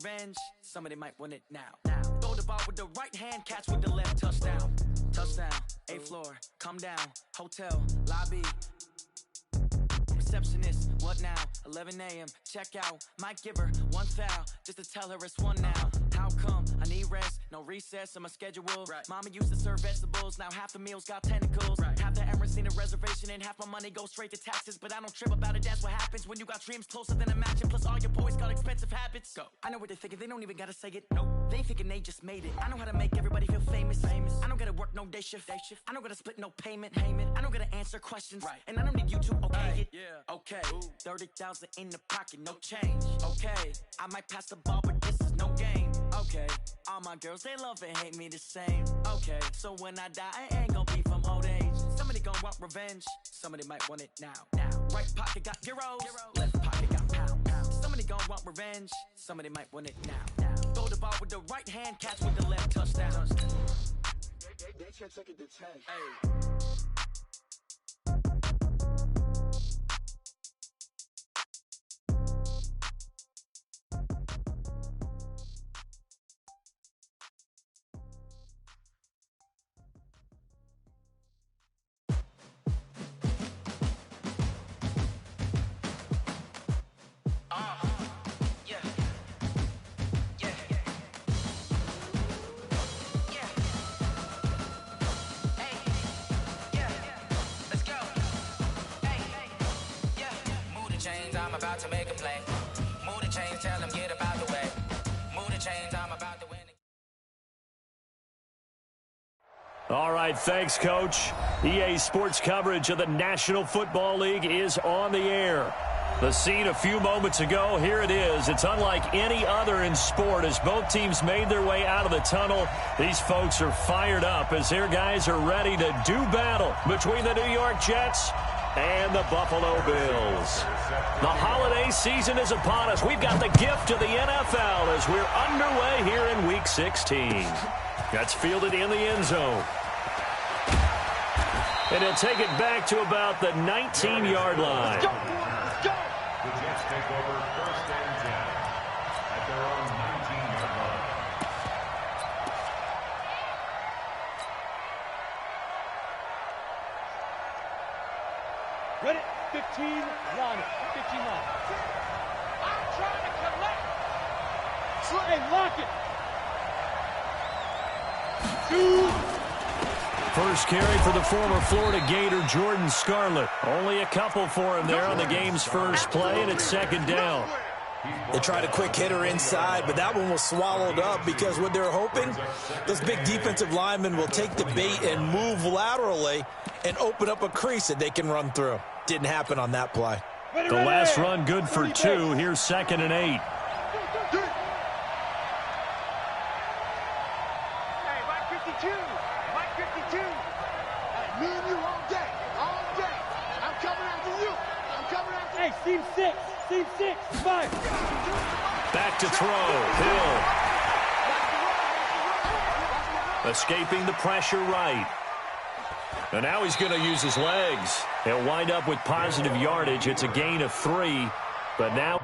revenge, somebody might want it now. Throw the ball with the right hand, catch with the left, touchdown. Touchdown, 8th floor, come down, hotel, lobby. Receptionist, what now? 11 a.m., check out. Might give her one foul, just to tell her it's one now. How come? I need rest, no recess on my schedule. Right. Mama used to serve vegetables, now half the meals got tentacles. Right. Half the Emirates need a reservation and half my money goes straight to taxes. But I don't trip about it, that's what happens when you got dreams closer than a mansion. Plus all your boys got expensive habits. Go. I know what they're thinking, they don't even gotta say it. Nope. They thinking they just made it. I know how to make everybody feel famous. I don't gotta work no day shift. I don't gotta split no payment. I don't gotta answer questions. Right. And I don't need you to okay it. Yeah. Okay. 30,000 in the pocket, no change. Okay. I might pass the ball, but this is no game. Okay. All my girls, they love and hate me the same. Okay. So when I die, I ain't gonna be from old age. Somebody gonna want revenge. Somebody might want it now. Right pocket got euros. Left pocket got pound. Somebody gonna want revenge. Somebody might want it now. Throw the ball with the right hand, catch with the left, touchdown. They can't take it to 10. Hey. I'm about to make a play. Move the chains, tell them get about the way. Move the chains, I'm about to win. All right, thanks, Coach. EA Sports coverage of the National Football League is on the air. The scene a few moments ago, here it is. It's unlike any other in sport as both teams made their way out of the tunnel. These folks are fired up as their guys are ready to do battle between the New York Jets and the Buffalo Bills. The holiday season is upon us. We've got the gift of the NFL as we're underway here in Week 16. That's fielded in the end zone. And he'll take it back to about the 19-yard line. Go! The Jets take over 1st and 10 at their own 19-yard line. Ready? 15, line it. 15 line. I'm trying to collect. Hey, lock it. 2. First carry for the former Florida Gator, Jordan Scarlett. Only a couple for him there on the game's first play, and it's 2nd down. They tried a quick hitter inside, but that one was swallowed up because what they're hoping, those big defensive linemen will take the bait and move laterally and open up a crease that they can run through. Didn't happen on that play. The last run good for 2. Here's 2nd and 8. Team 6, 5. Back to throw, Hill. Escaping the pressure right. And now he's going to use his legs. He'll wind up with positive yardage. It's a gain of 3, but now...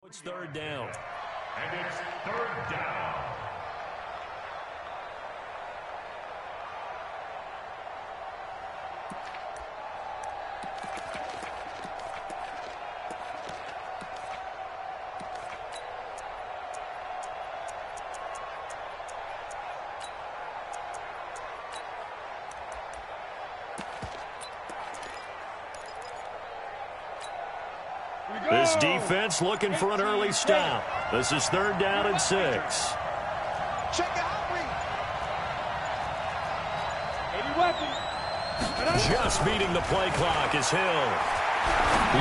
It's 3rd down. And it's 3rd down. This defense looking for an early stop. This is 3rd down and 6. Check out read. 80 weapons. Just beating the play clock is Hill.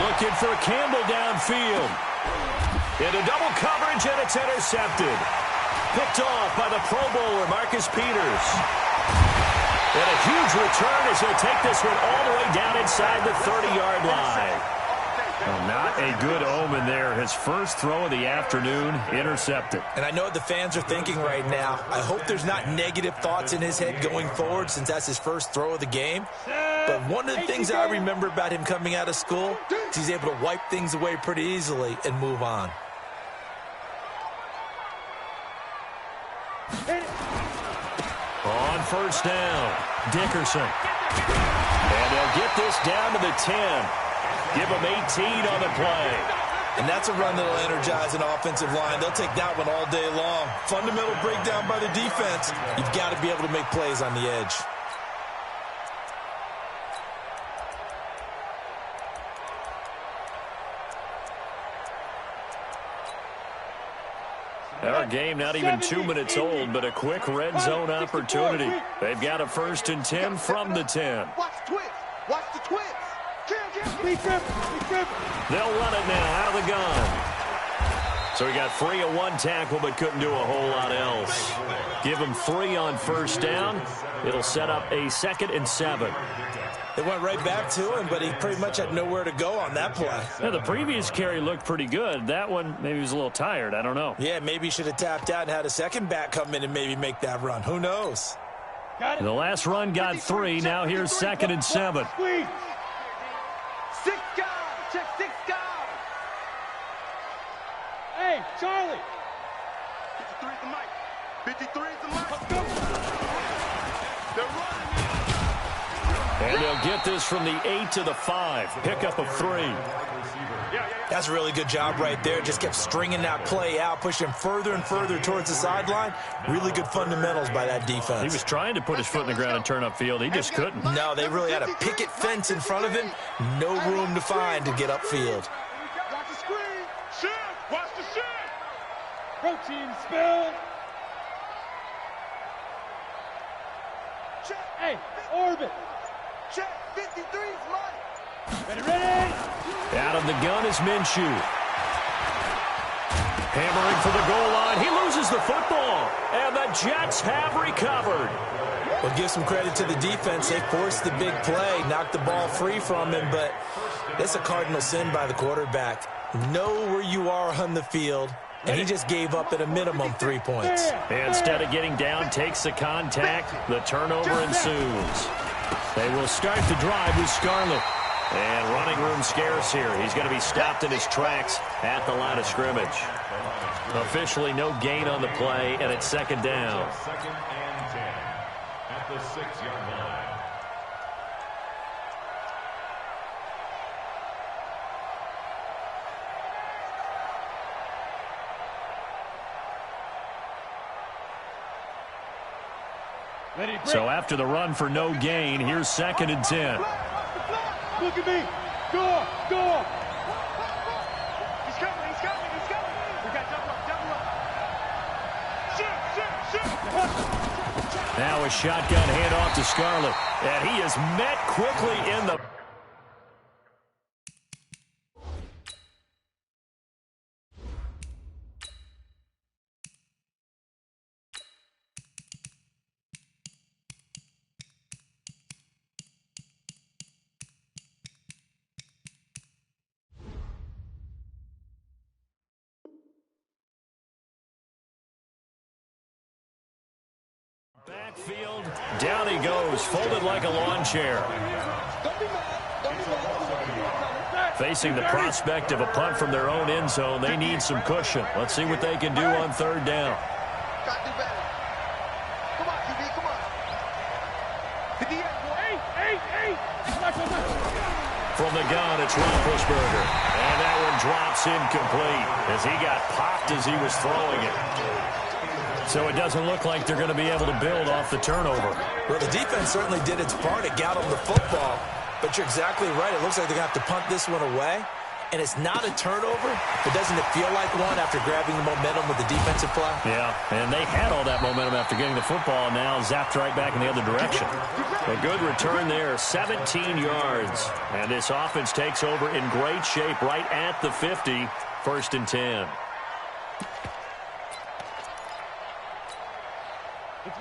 Looking for Campbell downfield. Into double coverage, and it's intercepted. Picked off by the Pro Bowler, Marcus Peters. And a huge return as he'll take this one all the way down inside the 30-yard line. Well, not a good omen there. His first throw of the afternoon intercepted. And I know what the fans are thinking right now. I hope there's not negative thoughts in his head going forward since that's his first throw of the game. But one of the things I remember about him coming out of school is he's able to wipe things away pretty easily and move on. On first down, Dickerson. And they'll get this down to the 10. Give them 18 on the play. And that's a run that'll energize an offensive line. They'll take that one all day long. Fundamental breakdown by the defense. You've got to be able to make plays on the edge. Our game not even 2 minutes old, but a quick red zone opportunity. They've got a 1st and 10 from the 10. Watch the twist. Watch the twist. They'll run it now out of the gun. So he got free of one tackle, but couldn't do a whole lot else. Give him 3 on first down. It'll set up a 2nd and 7. They went right back to him, but he pretty much had nowhere to go on that play. Yeah, the previous carry looked pretty good. That one, maybe he was a little tired. I don't know. Yeah, maybe he should have tapped out and had a second back come in and maybe make that run. Who knows? The last run got 3. Now here's 2nd and 7. 6 guys. Check 6 guys. Hey, Charlie. 53 is the mic. 53 is the mic. They're running. And they'll get this from the 8 to the 5. Pickup of 3. That's a really good job right there. Just kept stringing that play out, pushing further and further towards the sideline. Really good fundamentals by that defense. He was trying to put his foot in the ground and turn upfield. He just couldn't. No, they really had a picket fence in front of him. No room to find to get upfield. Watch the screen. Shift. Watch the shift. Protein spill. Check. Hey, orbit. Check. 53's money. Ready. Out of the gun is Minshew. Hammering for the goal line. He loses the football. And the Jets have recovered. Well, give some credit to the defense. They forced the big play, knocked the ball free from him, but it's a cardinal sin by the quarterback. Know where you are on the field, and he just gave up at a minimum 3 points. Instead of getting down, takes the contact. The turnover ensues. They will start the drive with Scarlett. And running room scarce here. He's going to be stopped in his tracks at the line of scrimmage. Officially no gain on the play, and it's 2nd down. 2nd and 10 at the 6-yard line. So after the run for no gain, here's 2nd and 10. Look at me. Go. He's coming. We got double up. Shift. Now a shotgun handoff to Scarlett. And he is met quickly in the... Backfield, down he goes, folded like a lawn chair. Facing the prospect of a punt from their own end zone, they need some cushion. Let's see what they can do on 3rd down. Got to do better. Come on, QB, come on. The DA, Hey. From the gun, it's Roethlisberger. And that one drops incomplete as he got popped as he was throwing it. So it doesn't look like they're going to be able to build off the turnover. Well, the defense certainly did its part. It got them the football. But you're exactly right. It looks like they're going to have to punt this one away. and it's not a turnover, but doesn't it feel like one after grabbing the momentum with the defensive play? Yeah, and they had all that momentum after getting the football, and now zapped right back in the other direction. A good return there, 17 yards. And this offense takes over in great shape right at the 50, 1st and 10.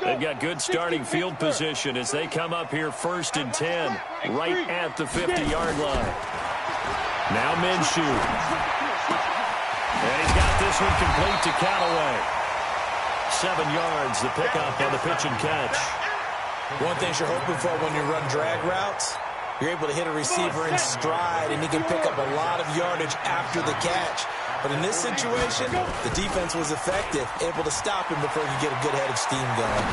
They've got good starting field position as they come up here 1st and 10, right at the 50-yard line. Now Minshew. And he's got this one complete to Callaway. 7 yards, the pickup on the pitch and catch. One thing you're hoping for when you run drag routes, you're able to hit a receiver in stride, and he can pick up a lot of yardage after the catch. But in this situation, the defense was effective, able to stop him before he could get a good head of steam going.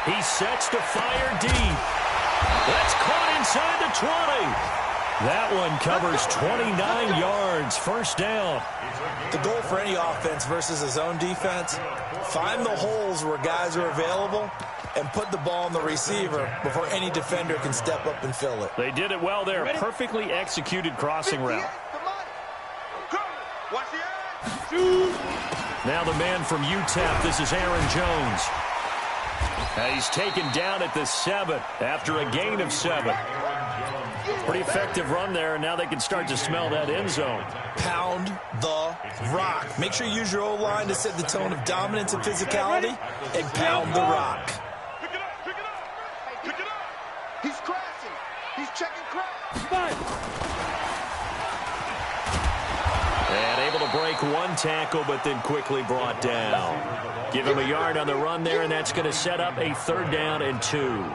He sets to fire deep. That's caught inside the 20. That one covers 29 yards, 1st down. The goal for any offense versus his own defense, find the holes where guys are available and put the ball on the receiver before any defender can step up and fill it. They did it well there. Perfectly executed crossing route. Now the man from UTEP, this is Aaron Jones. He's taken down at the 7 after a gain of 7. Pretty effective run there, and now they can start to smell that end zone. Pound the rock. Make sure you use your O-line to set the tone of dominance and physicality, and pound the rock. Pick it up, pick it up, pick it up. He's crashing. He's checking crash. And able to break one tackle, but then quickly brought down. Give him a yard on the run there, and that's going to set up a 3rd down and 2.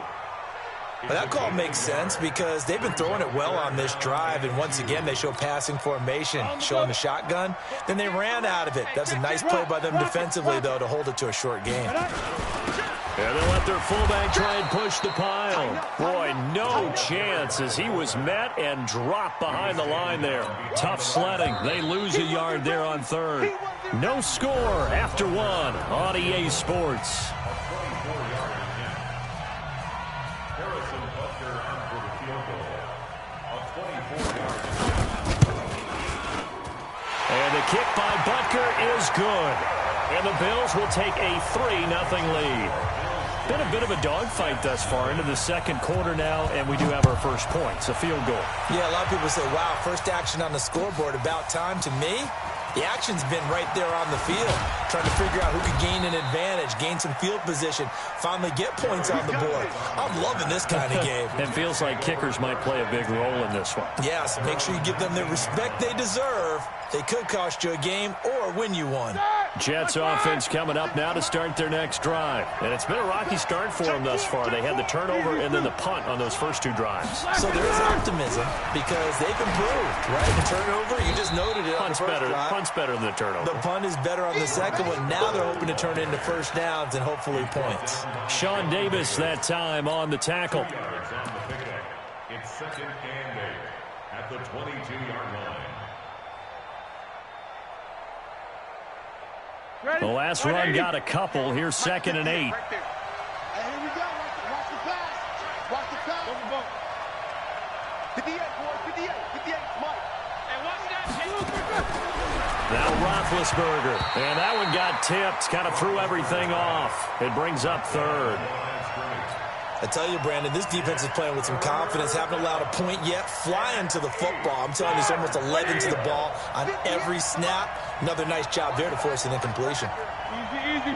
But that call makes sense because they've been throwing it well on this drive, and once again they show passing formation, showing the shotgun. Then they ran out of it. That's a nice play by them defensively, though, to hold it to a short game. And they'll let their fullback try and push the pile. Boy, no chance as he was met and dropped behind the line there. Tough sledding. They lose a yard there on 3rd. No score after 1 on EA Sports. And the kick by Butker is good. And the Bills will take a 3-0 lead. Been a bit of a dogfight thus far into the 2nd quarter now, and we do have our first points, a field goal. Yeah, a lot of people say, wow, first action on the scoreboard, about time. To me, the action's been right there on the field, trying to figure out who could gain an advantage, gain some field position, finally get points on the board. I'm loving this kind of game. It feels like kickers might play a big role in this one. Yes, make sure you give them the respect they deserve. They could cost you a game or win you one. Jets offense coming up now to start their next drive. And it's been a rocky start for them thus far. They had the turnover and then the punt on those first 2 drives. So there is optimism because they've improved, right? The turnover, you just noted it on the first drive. Punt's better than the turnover. The punt is better on the second one. Now they're hoping to turn it into first downs and hopefully points. Sean Davis that time on the tackle. It's 2nd and 8 at the 22-yard line. The last run got a couple. Here's 2nd and 8. Hey, here we go. Watch the pass. Watch the pass. 58, boys. 58. 58. Mike. Hey, watch that. Now Roethlisberger. And that one got tipped. Kind of threw everything off. It brings up 3rd. I tell you, Brandon, this defense is playing with some confidence. Haven't allowed a point yet. Flying to the football. I'm telling you, it's almost 11 to the ball on every snap. Another nice job there to force an incompletion. Easy, easy.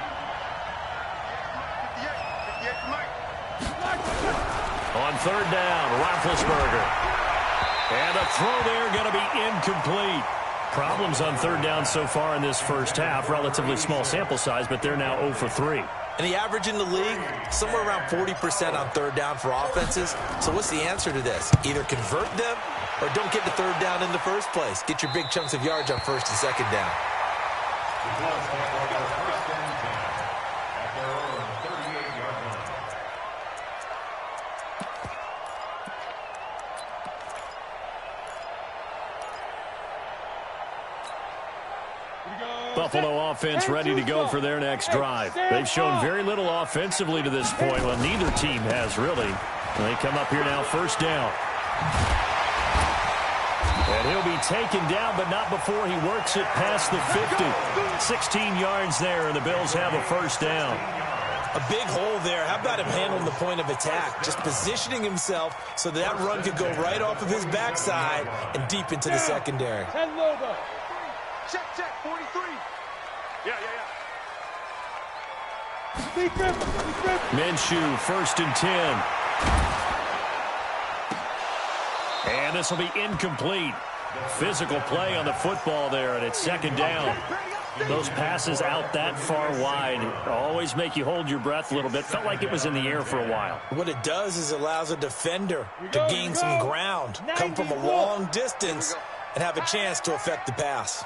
58, Mike. On 3rd down, Roethlisberger. And a throw there going to be incomplete. Problems on 3rd down so far in this first half. Relatively small sample size, but they're now 0 for 3. And the average in the league, somewhere around 40% on 3rd down for offenses. So what's the answer to this? Either convert them or don't get the 3rd down in the first place. Get your big chunks of yards on 1st and 2nd down. Buffalo offense ready to go for their next drive. They've shown very little offensively to this point. Well, neither team has really. They come up here now 1st down. And He'll be taken down, but not before he works it past the 50. 16 yards there, and the Bills have a first down. A big hole there. How about him handling the point of attack? Just positioning himself so that run could go right off of his backside and deep into the secondary. 10 logo. Check, 43. Yeah. Minshew, 1st and 10. And this will be incomplete. Physical play on the football there, and it's 2nd down. Those passes out that far wide always make you hold your breath a little bit. Felt like it was in the air for a while. What it does is it allows a defender to gain some ground, come from a long distance, and have a chance to affect the pass.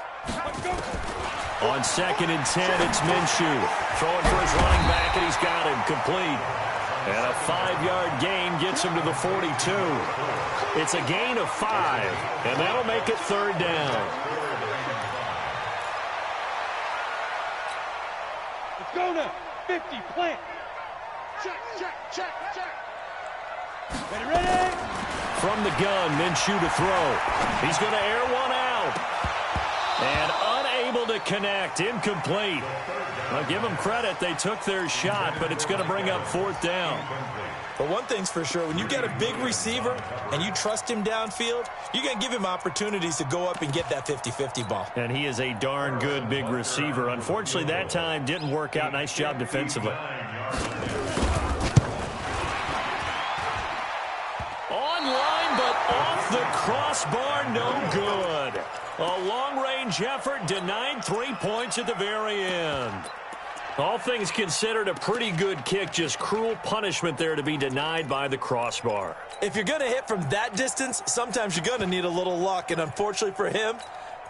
On 2nd and 10, it's Minshew. Throwing for his running back, and he's got him complete. And a 5-yard gain gets him to the 42. It's a gain of 5, and that'll make it 3rd down. Let's go now. 50, plant. Check. Ready? From the gun, Minshew to throw. He's going to air one out. And unable to connect. Incomplete. I'll give them credit. They took their shot, but it's going to bring up 4th down. But one thing's for sure, when you get a big receiver and you trust him downfield, you're going to give him opportunities to go up and get that 50-50 ball. And he is a darn good big receiver. Unfortunately, that time didn't work out. Nice job defensively. Online, but off the crossbar, no good. A long-range effort denied 3 points at the very end. All things considered, a pretty good kick. Just cruel punishment there to be denied by the crossbar. If you're going to hit from that distance, sometimes you're going to need a little luck. And unfortunately for him,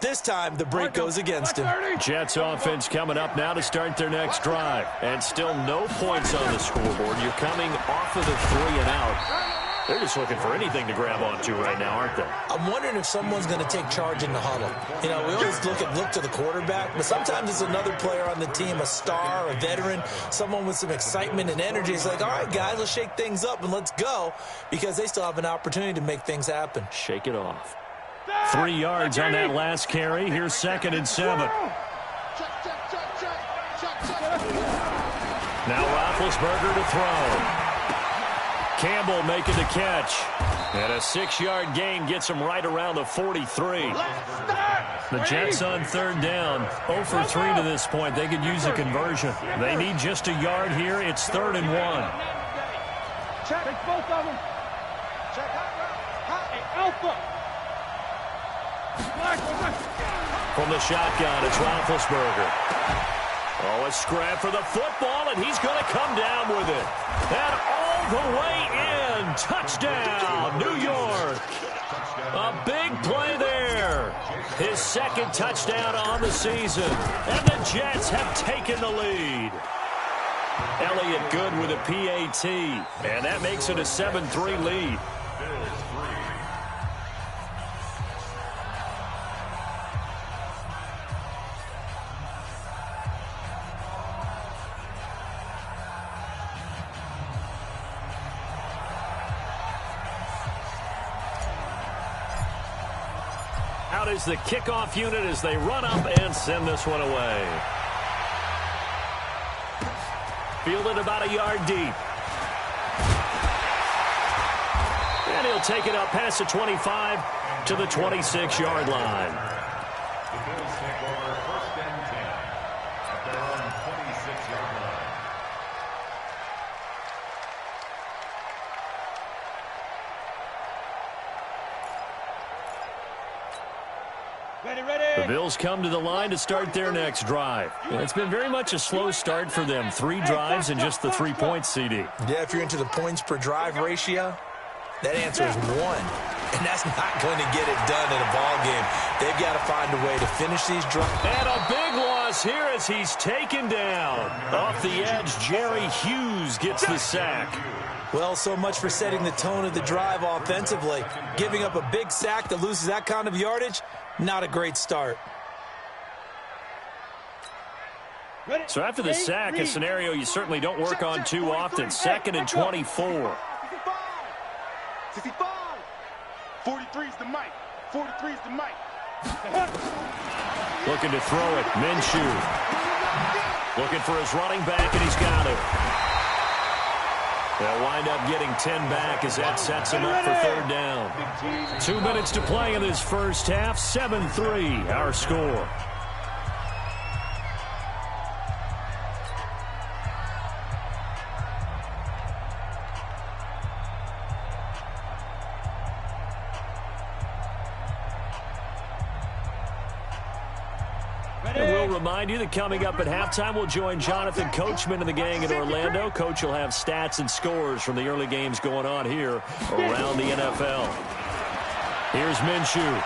this time the break goes against him. Jets offense coming up now to start their next drive. And still no points on the scoreboard. You're coming off of the 3 and out. They're just looking for anything to grab onto right now, aren't they? I'm wondering if someone's going to take charge in the huddle. You know, we always look to the quarterback, but sometimes it's another player on the team, a star, a veteran, someone with some excitement and energy. It's like, all right, guys, let's shake things up and let's go, because they still have an opportunity to make things happen. Shake it off. 3 yards on that last carry. Here's 2nd and 7. Now Roethlisberger to throw. Campbell making the catch. And a 6-yard gain gets him right around the 43. The Jets on 3rd down. 0 for 3 to this point. They could use a conversion. They need just a yard here. It's 3rd and 1. Check both of them. Check Alpha. From the shotgun, it's Roethlisberger. Oh, a scrap for the football, and he's going to come down with it. And all the way in. Touchdown, New York. A big play there. His 2nd touchdown on the season. And the Jets have taken the lead. Elliott good with a PAT. And that makes it a 7-3 lead. Out is the kickoff unit as they run up and send this one away. Fielded about a yard deep. And he'll take it up past the 25 to the 26-yard line. The Bills take over 1st and 10 at their own 26-yard line. Ready. The Bills come to the line to start their next drive. It's been very much a slow start for them. 3 drives and just the 3 points, CD. Yeah, if you're into the points per drive ratio, that answer is 1. And that's not going to get it done in a ball game. They've got to find a way to finish these drives. And a big loss here as he's taken down. Off the edge, Jerry Hughes gets the sack. Well, so much for setting the tone of the drive offensively. Giving up a big sack that loses that kind of yardage, not a great start. So after the sack, a scenario you certainly don't work on too often. 2nd and 24. 65. 43 is the mic. 43 is the mic. Looking to throw it. Minshew. Looking for his running back, and he's got it. They'll wind up getting 10 back as that sets him up for third down. 2 minutes to play in this first half. 7-3, our score. And we'll remind you that coming up at halftime, we'll join Jonathan Coachman and the gang in Orlando. Coach will have stats and scores from the early games going on here around the NFL. Here's Minshew.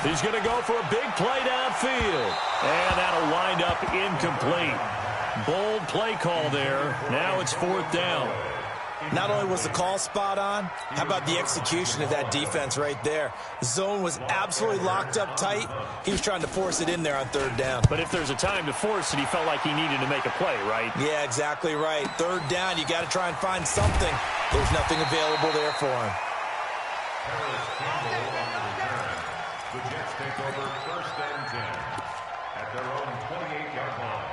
He's going to go for a big play downfield. And that'll wind up incomplete. Bold play call there. Now it's fourth down. Not only was the call spot on, how about the execution of that defense right there? The zone was absolutely locked up tight. He was trying to force it in there on third down. But if there's a time to force it, he felt like he needed to make a play, right? Yeah, exactly right. Third down, you got to try and find something. There's nothing available there for him. The Jets take over first and 10 at their own 28-yard line.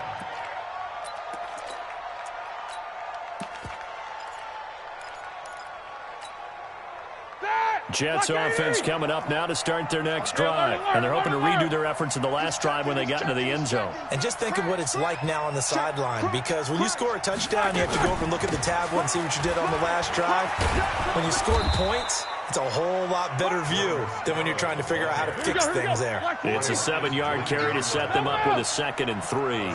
Jets offense coming up now to start their next drive. And they're hoping to redo their efforts in the last drive when they got into the end zone. And just think of what it's like now on the sideline, because when you score a touchdown, you have to go over and look at the tablet and see what you did on the last drive. When you scored points, it's a whole lot better view than when you're trying to figure out how to fix things there. It's a 7-yard carry to set them up with a 2nd and 3. Brings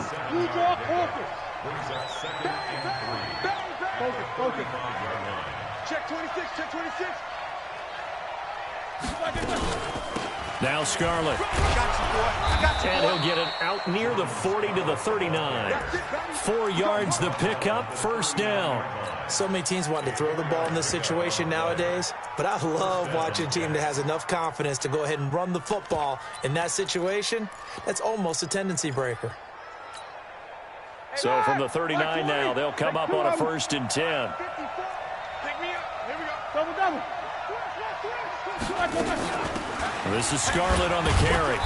up 2nd and 3. Focus. Check 26, check 26. Now Scarlett. And he'll get it out near the 40 to the 39. 4 yards the pickup, first down. So many teams want to throw the ball in this situation nowadays, but I love watching a team that has enough confidence to go ahead and run the football in that situation. That's almost a tendency breaker. So from the 39 now, they'll come up on a 1st and 10. Pick me up. Here we go. Double. This is Scarlett on the carry.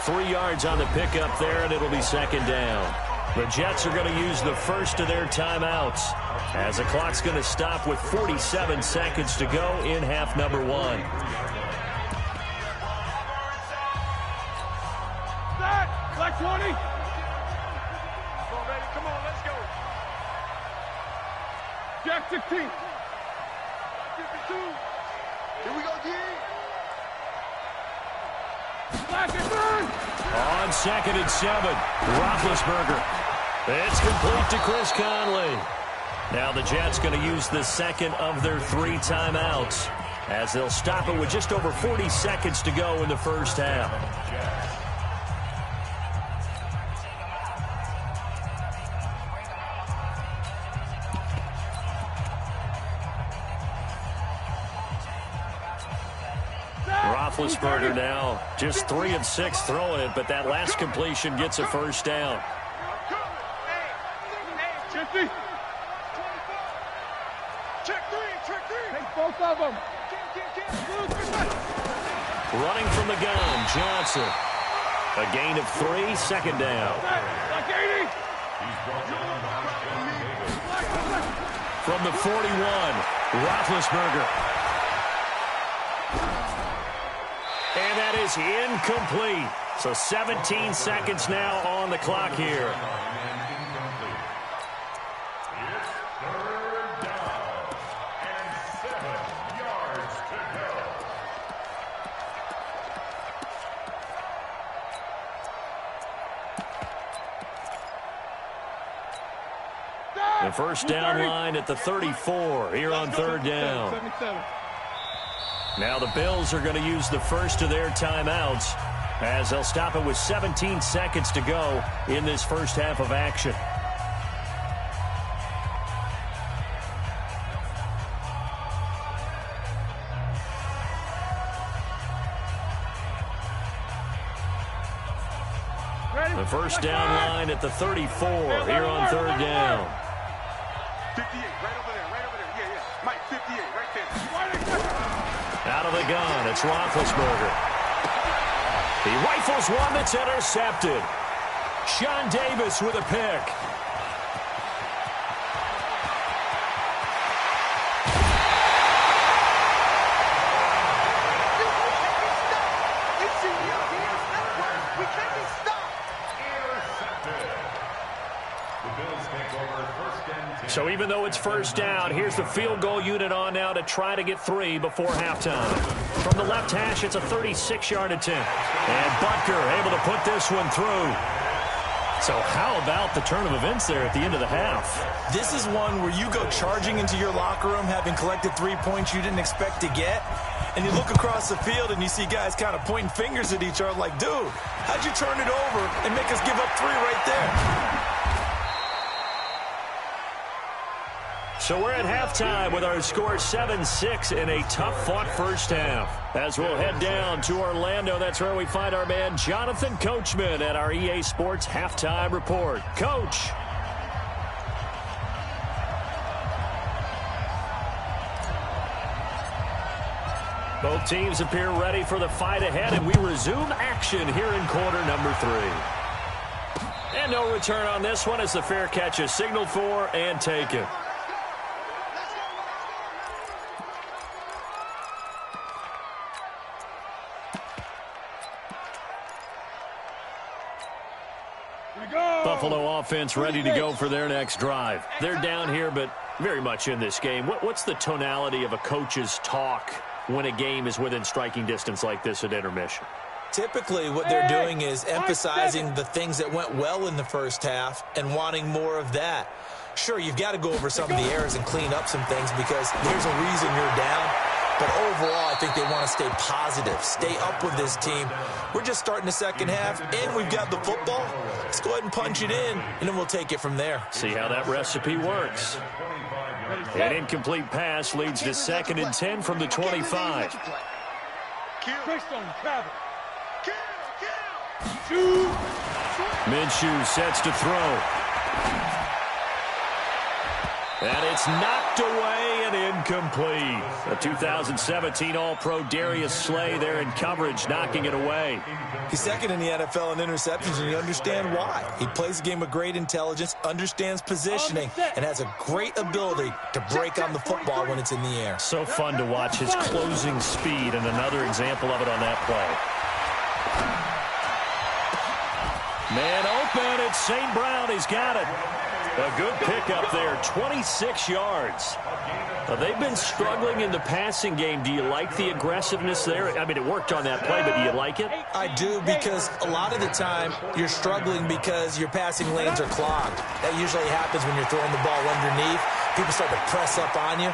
3 yards on the pickup there, and it'll be 2nd down. The Jets are going to use the first of their timeouts as the clock's going to stop with 47 seconds to go in half number 1. Black 20. Come on, baby. Come on, let's go. Jack 16. 52. Here we go, G. Black and burn. On 2nd and 7, Roethlisberger. It's complete to Chris Conley. Now the Jets going to use the 2nd of their 3 timeouts as they'll stop it with just over 40 seconds to go in the first half. Roethlisberger now just 3 of 6 throwing it, but that last completion gets a first down. 50. Check 3. Take both of them. Running from the gun, Johnson. A gain of 3, 2nd down. Black 80. From the 41, Roethlisberger. And that is incomplete. So 17 seconds now on the clock here. It's third down and 7 yards to go. The first down line at the 34 here on third down. 77. Now the Bills are going to use the first of their timeouts as they'll stop it with 17 seconds to go in this first half of action. The first down line at the 34 here on third down. 58, right over there. Yeah. Mike, 58, right there. Out of the gun, it's Roethlisberger. He rifles one that's intercepted. Sean Davis with a pick. So even though it's first down, here's the field goal unit on now to try to get 3 before halftime. From the left hash, it's a 36-yard attempt. And Butker able to put this one through. So how about the turn of events there at the end of the half? This is one where you go charging into your locker room having collected 3 points you didn't expect to get, and you look across the field and you see guys kind of pointing fingers at each other like, dude, how'd you turn it over and make us give up 3 right there? So we're at halftime with our score 7-6 in a tough-fought first half. As we'll head down to Orlando, that's where we find our man Jonathan Coachman at our EA Sports Halftime Report. Coach. Both teams appear ready for the fight ahead, and we resume action here in quarter number 3. And no return on this one as the fair catch is signaled for and taken. Buffalo offense ready to go for their next drive. They're down here, but very much in this game. What's the tonality of a coach's talk when a game is within striking distance like this at intermission? Typically, what they're doing is emphasizing the things that went well in the first half and wanting more of that. Sure, you've got to go over some of the errors and clean up some things because there's a reason you're down. But overall, I think they want to stay positive, stay up with this team. We're just starting the second half, and we've got the football. Let's go ahead and punch it in, and then we'll take it from there. See how that recipe works. An incomplete pass leads to 2nd and 10 from the 25. Minshew sets to throw. And it's knocked away and incomplete. A 2017 All-Pro Darius Slay there in coverage, knocking it away. He's 2nd in the NFL in interceptions, and you understand why. He plays a game of great intelligence, understands positioning, and has a great ability to break on the football when it's in the air. So fun to watch his closing speed, and another example of it on that play. Man open, it's St. Brown. He's got it. A good pickup there, 26 yards. They've been struggling in the passing game. Do you like the aggressiveness there? I mean, it worked on that play, but do you like it? I do, because a lot of the time you're struggling because your passing lanes are clogged. That usually happens when you're throwing the ball underneath. People start to press up on you.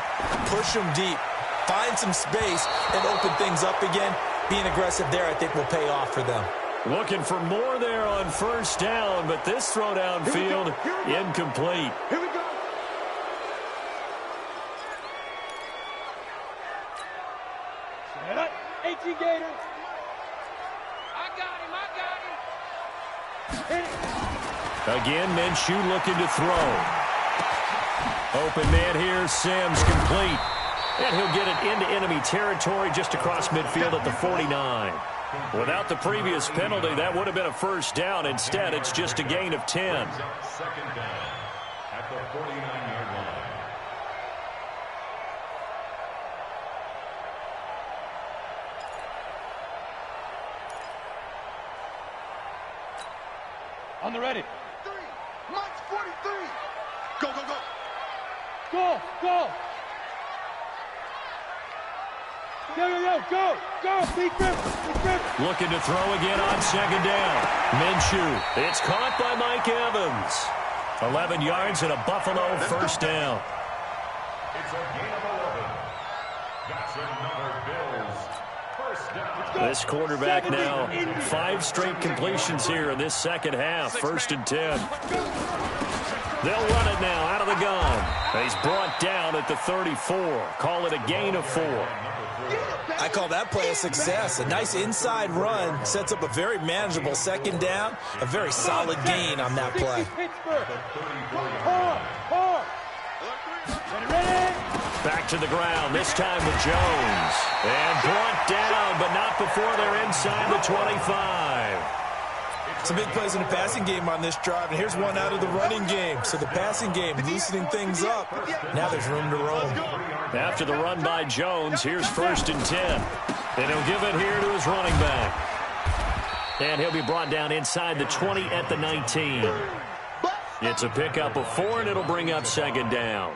Push them deep. Find some space and open things up again. Being aggressive there, I think, will pay off for them. Looking for more there on first down, but this throw downfield incomplete. Here we go. Set up. 18 Gators. I got him. Again, Minshew looking to throw. Open man here, Sims complete. And he'll get it into enemy territory just across midfield at the 49. Without the previous penalty, that would have been a first down. Instead, it's just a gain of 10. 2nd down at the 49-yard line. On the ready. 3. Mike's 43. Go, go, go. Go, go. Go, go, go, go, go. Big grip, big grip. Looking to throw again on 2nd down. Minshew. It's caught by Mike Evans. 11 yards and a Buffalo first down. It's a gain of 11. That's another Bills first down. This quarterback now, 5 straight completions here in this second half. 1st and 10. They'll run it now out of the gun. He's brought down at the 34. Call it a gain of 4. I call that play a success. A nice inside run sets up a very manageable 2nd down. A very solid gain on that play. Pittsburgh. Ready, ready. Back to the ground, this time with Jones. And brought down, but not before they're inside the 25. Some big plays in the passing game on this drive, and here's one out of the running game. So the passing game loosening things up. Now there's room to roam. After the run by Jones, here's 1st and 10. And he'll give it here to his running back. And he'll be brought down inside the 20 at the 19. It's a pickup of 4, and it'll bring up 2nd down.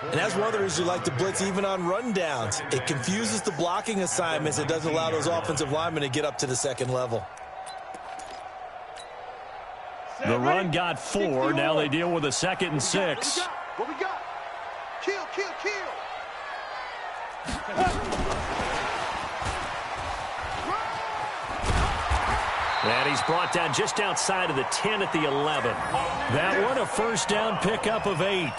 And that's one of the reasons you like to blitz even on rundowns. It confuses the blocking assignments. It doesn't allow those offensive linemen to get up to the second level. The run got 4. Now they deal with a 2nd and 6. What we got? Kill, kill, kill. And he's brought down just outside of the 10 at the 11. That one, a 1st down pickup of 8.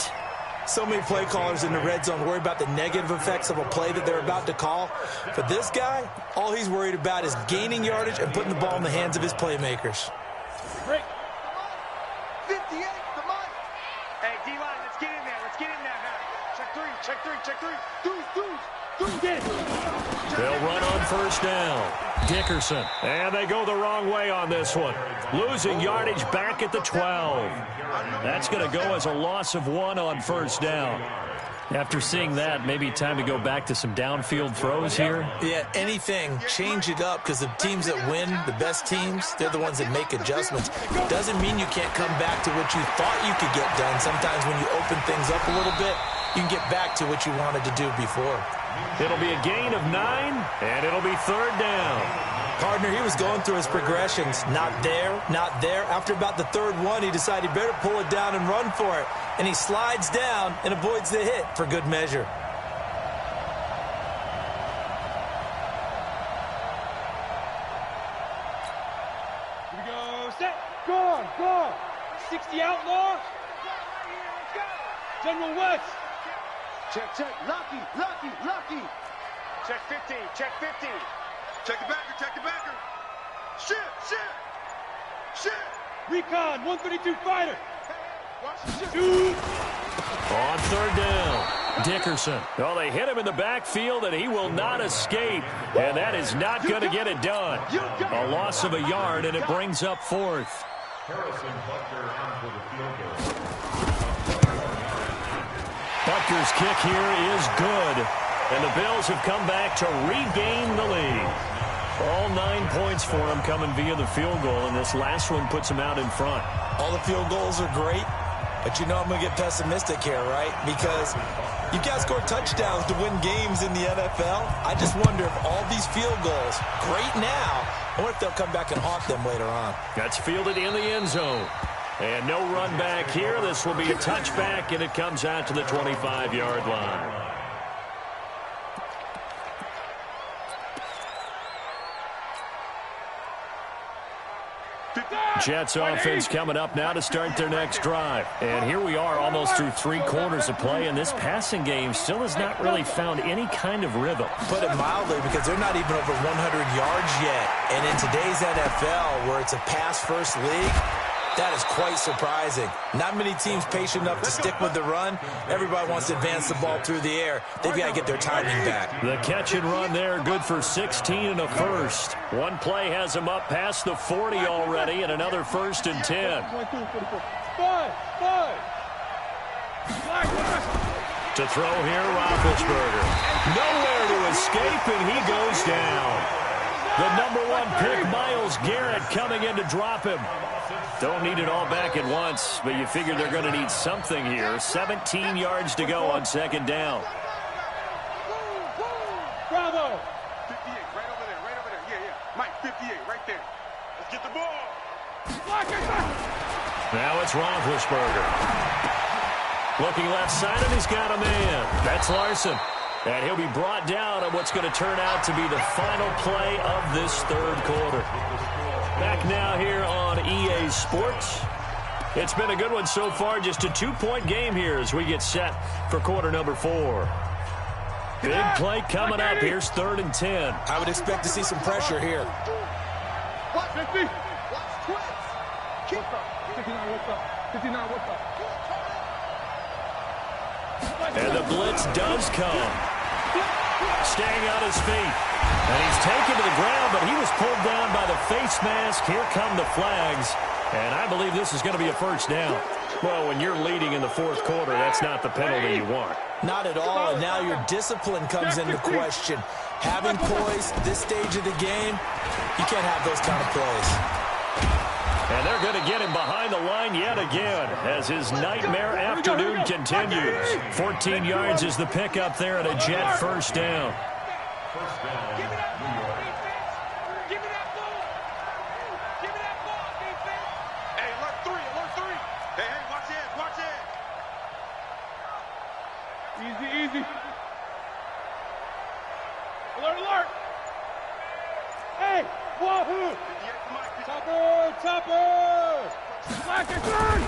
So many play callers in the red zone worry about the negative effects of a play that they're about to call. But this guy, all he's worried about is gaining yardage and putting the ball in the hands of his playmakers. Break. 58, the Mike. Hey, D-line, let's get in there. Let's get in there, man. Check 3, check 3, check 3. Deuce, get. They'll run on 1st down. Dickerson. And they go the wrong way on this one. Losing yardage back at the 12. That's going to go as a loss of 1 on 1st down. After seeing that, maybe time to go back to some downfield throws here. Yeah, anything. Change it up, because the teams that win, the best teams, they're the ones that make adjustments. Doesn't mean you can't come back to what you thought you could get done. Sometimes when you open things up a little bit, you can get back to what you wanted to do before. It'll be a gain of 9, and it'll be 3rd down. Partner, he was going through his progressions. Not there, not there. After about the 3rd one, he decided he better pull it down and run for it. And he slides down and avoids the hit for good measure. Here we go. Set. Gone. 60 outlaw. General West. Check. Lucky. Check 15, check 15. Check the backer. Shit. Recon, 132 fighter. Watch the shit. Shoot. On 3rd down, Dickerson. Oh, they hit him in the backfield, and he will not escape. And that is not going to get it done. A loss of a yard, and it brings up 4th. Harrison Butker on for the field goal. Butker's kick here is good. And the Bills have come back to regain the lead. All 9 points for them coming via the field goal, and this last one puts them out in front. All the field goals are great, but you know I'm going to get pessimistic here, right? Because you got to score touchdowns to win games in the NFL. I just wonder if all these field goals, great now, I wonder if they'll come back and haunt them later on. That's fielded in the end zone. And no run back here. This will be a touchback, and it comes out to the 25-yard line. Jets offense coming up now to start their next drive. And here we are almost through 3 quarters of play, and this passing game still has not really found any kind of rhythm. Put it mildly, because they're not even over 100 yards yet. And in today's NFL, where it's a pass-first league, that is quite surprising. Not many teams patient enough to stick with the run. Everybody wants to advance the ball through the air. They've got to get their timing back. The catch and run there, good for 16 and a first. One play has him up past the 40 already, and another 1st and 10. To throw here, Roethlisberger. Nowhere to escape, and he goes down. The number 1 pick, Myles Garrett, coming in to drop him. Don't need it all back at once, but you figure they're going to need something here. 17 yards to go on 2nd down. Bravo. 58, right over there. Yeah. Mike, 58, right there. Let's get the ball. Now it's Roethlisberger. Looking left side, and he's got a man. That's Larson. And he'll be brought down on what's going to turn out to be the final play of this 3rd quarter. Back now here on EA Sports. It's been a good one so far. Just a 2-point game here as we get set for quarter number 4. Big play coming up. Here's 3rd and 10. I would expect to see some pressure here. Watch 50. Watch twins. Kick. 59, what's up? 59, what's up? And the blitz does come. Staying on his feet. And he's taken to the ground, but he was pulled down by the face mask. Here come the flags. And I believe this is going to be a first down. Well, when you're leading in the fourth quarter, that's not the penalty you want. Not at all, and now your discipline comes into question. Having poise this stage of the game, you can't have those kind of plays. And they're going to get him behind the line yet again as his nightmare afternoon continues. 14 yards is the pickup there and a Jet first down. First down, New York. Give me that ball. Give me that ball, defense. Hey, alert three, alert three. Hey, watch it, watch it. Easy, easy. Alert, alert. Hey, wahoo. Topper, topper. Slack it, turn.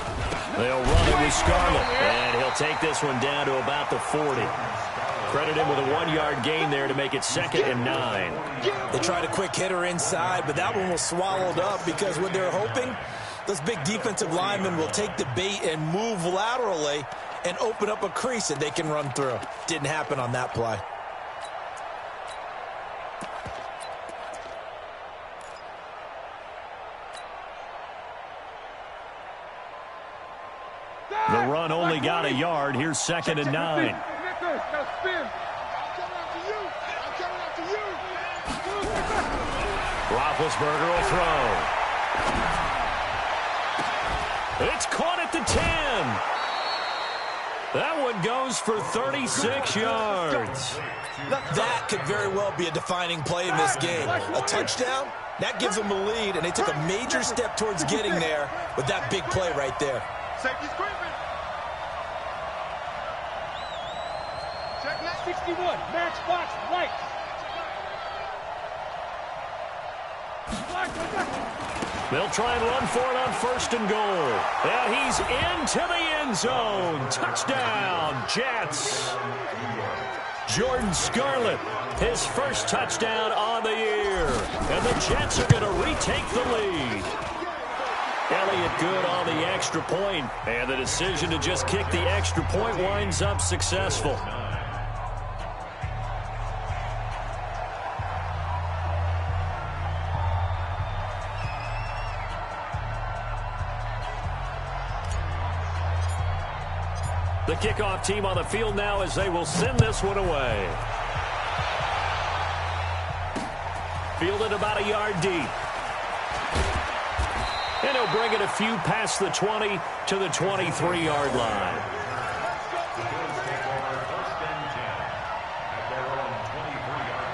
They'll run it with Scarlett, and he'll take this one down to about the 40. Credit him with a 1-yard gain there to make it 2nd and 9. They tried a quick hitter inside, but that one was swallowed up because what they're hoping, those big defensive linemen will take the bait and move laterally and open up a crease that they can run through. Didn't happen on that play. The run only got a yard. Here's 2nd and 9. Roethlisberger will throw. It's caught at the 10. That one goes for 36 yards. That could very well be a defining play in this game. A touchdown, that gives them a lead, and they took a major step towards getting there with that big play right there. Safety's creeping. Check that. 61, matchbox, right. They'll try and run for it on 1st and goal. And he's into the end zone. Touchdown, Jets. Jordan Scarlett, his first touchdown on the year. And the Jets are going to retake the lead. Elliott good on the extra point. And the decision to just kick the extra point winds up successful. The kickoff team on the field now as they will send this one away. Fielded about a yard deep. And he'll bring it a few past the 20 to the 23-yard line. The Bills take over 1st and 10 at their own 23-yard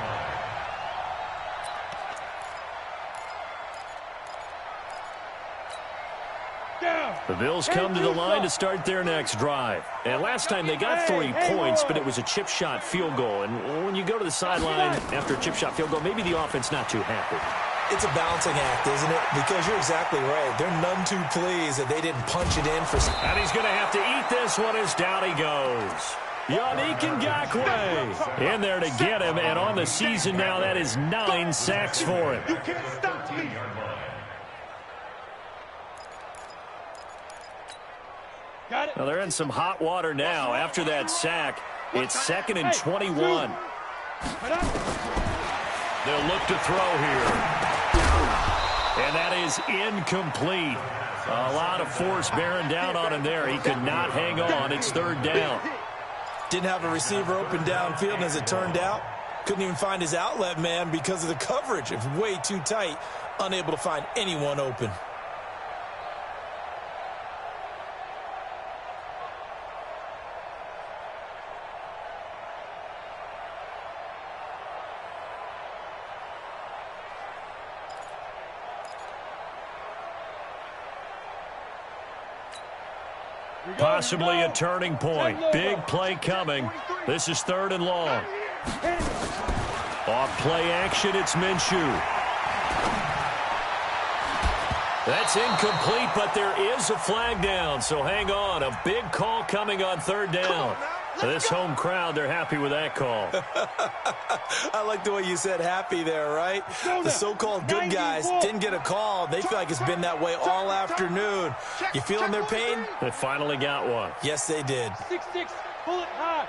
line. The Bills come to the line to start their next drive. And last time they got 3 points, but it was a chip shot field goal. And when you go to the sideline after a chip shot field goal, maybe the offense not too happy. It's a balancing act, isn't it? Because you're exactly right. They're none too pleased that they didn't punch it in for... And he's going to have to eat this one as down he goes. Yannick Ngakoue in there to get him. And on the season now, that is 9 sacks for him. You can't stop me. Got it. Well, they're in some hot water now. After that sack, it's 2nd and 21. They'll look to throw here. And that is incomplete. A lot of force bearing down on him there. He could not hang on. It's 3rd down. Didn't have a receiver open downfield, and as it turned out, couldn't even find his outlet man because of the coverage. It was way too tight, unable to find anyone open. Possibly a turning point. Big play coming. This is 3rd and long. Off play action, it's Minshew. That's incomplete, but there is a flag down, so hang on. A big call coming on 3rd down. This home crowd, they're happy with that call. I like the way you said happy there, right? The so-called good guys didn't get a call. They feel like it's been that way all afternoon. You feeling their pain? They finally got one. Yes, they did. 6-6, pull it high.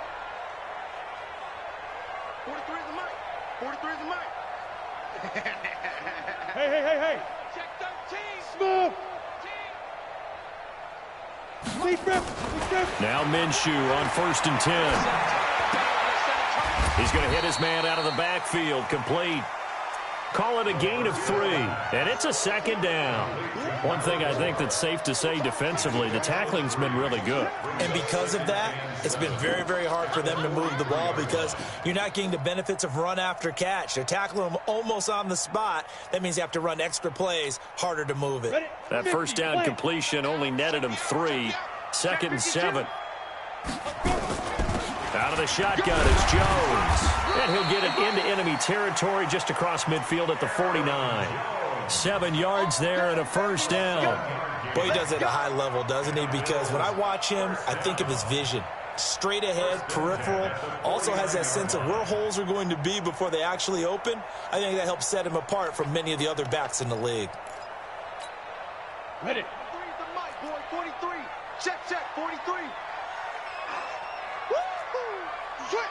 43 is the mic. 43 is the mic. Hey. Check 13. Smooth. Lead grip. Now Minshew on 1st and 10. He's going to hit his man out of the backfield, complete. Call it a gain of 3, and it's a 2nd down. One thing I think that's safe to say defensively, the tackling's been really good. And because of that, it's been very, very hard for them to move the ball because you're not getting the benefits of run after catch. They're tackling them almost on the spot. That means you have to run extra plays, harder to move it. That 1st down completion only netted him 3. 2nd and 7. Out of the shotgun, it's Jones. And he'll get it into enemy territory just across midfield at the 49. 7 yards there and a 1st down. Boy, he does it at a high level, doesn't he? Because when I watch him, I think of his vision. Straight ahead, peripheral. Also has that sense of where holes are going to be before they actually open. I think that helps set him apart from many of the other backs in the league. Ready. 43 is the mic, boy. 43. Check, 43.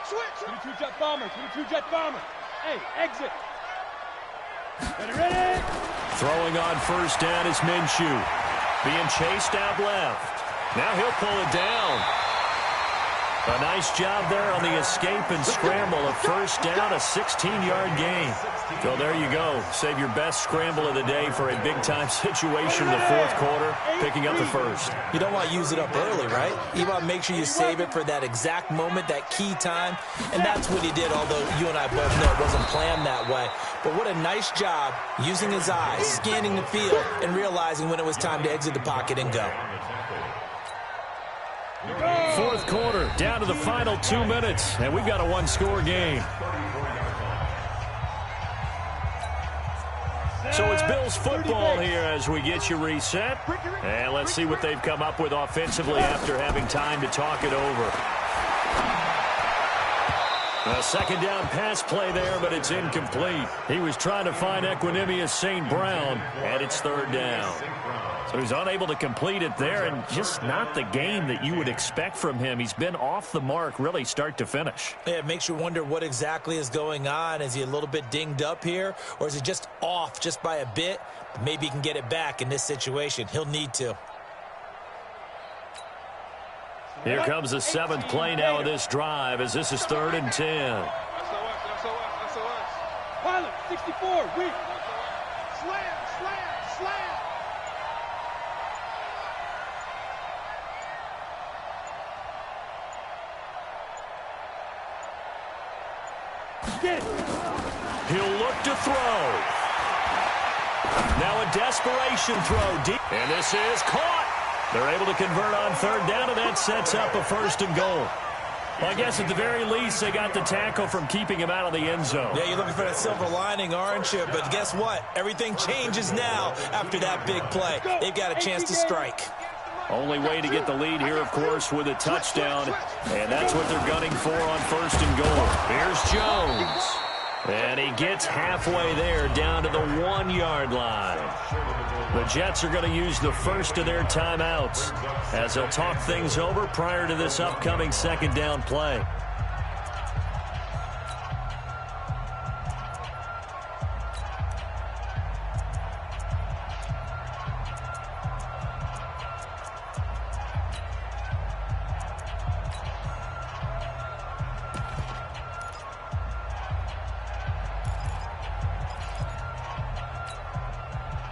Switch. 22 jet bomber. Hey, exit. Ready. Throwing on 1st down is Minshew. Being chased out left. Now he'll pull it down. A nice job there on the escape and scramble. A 1st down, a 16-yard gain. So there you go. Save your best scramble of the day for a big-time situation in the 4th quarter, picking up the 1st. You don't want to use it up early, right? You want to make sure you save it for that exact moment, that key time. And that's what he did, although you and I both know it wasn't planned that way. But what a nice job using his eyes, scanning the field, and realizing when it was time to exit the pocket and go. 4th quarter, down to the final 2 minutes, and we've got a 1-score game. So it's Bills football here as we get you reset. And let's see what they've come up with offensively after having time to talk it over. A 2nd down pass play there, but it's incomplete. He was trying to find Equanimous St. Brown, and it's 3rd down. So he's unable to complete it there, and just not the game that you would expect from him. He's been off the mark, really, start to finish. Yeah, it makes you wonder what exactly is going on. Is he a little bit dinged up here, or is he just off just by a bit? Maybe he can get it back in this situation. He'll need to. Here comes the 7th play now of this drive as this is 3rd and 10. Pilot, 64, weak. Slam. He'll look to throw. Now a desperation throw deep. And this is caught. They're able to convert on 3rd down, and that sets up a 1st and goal. Well, I guess at the very least, they got the tackle from keeping him out of the end zone. Yeah, you're looking for that silver lining, aren't you? But guess what? Everything changes now after that big play. They've got a chance to strike. Only way to get the lead here, of course, with a touchdown. And that's what they're gunning for on 1st and goal. Here's Jones. And he gets halfway there down to the 1-yard line. The Jets are going to use the first of their timeouts as they'll talk things over prior to this upcoming 2nd down play.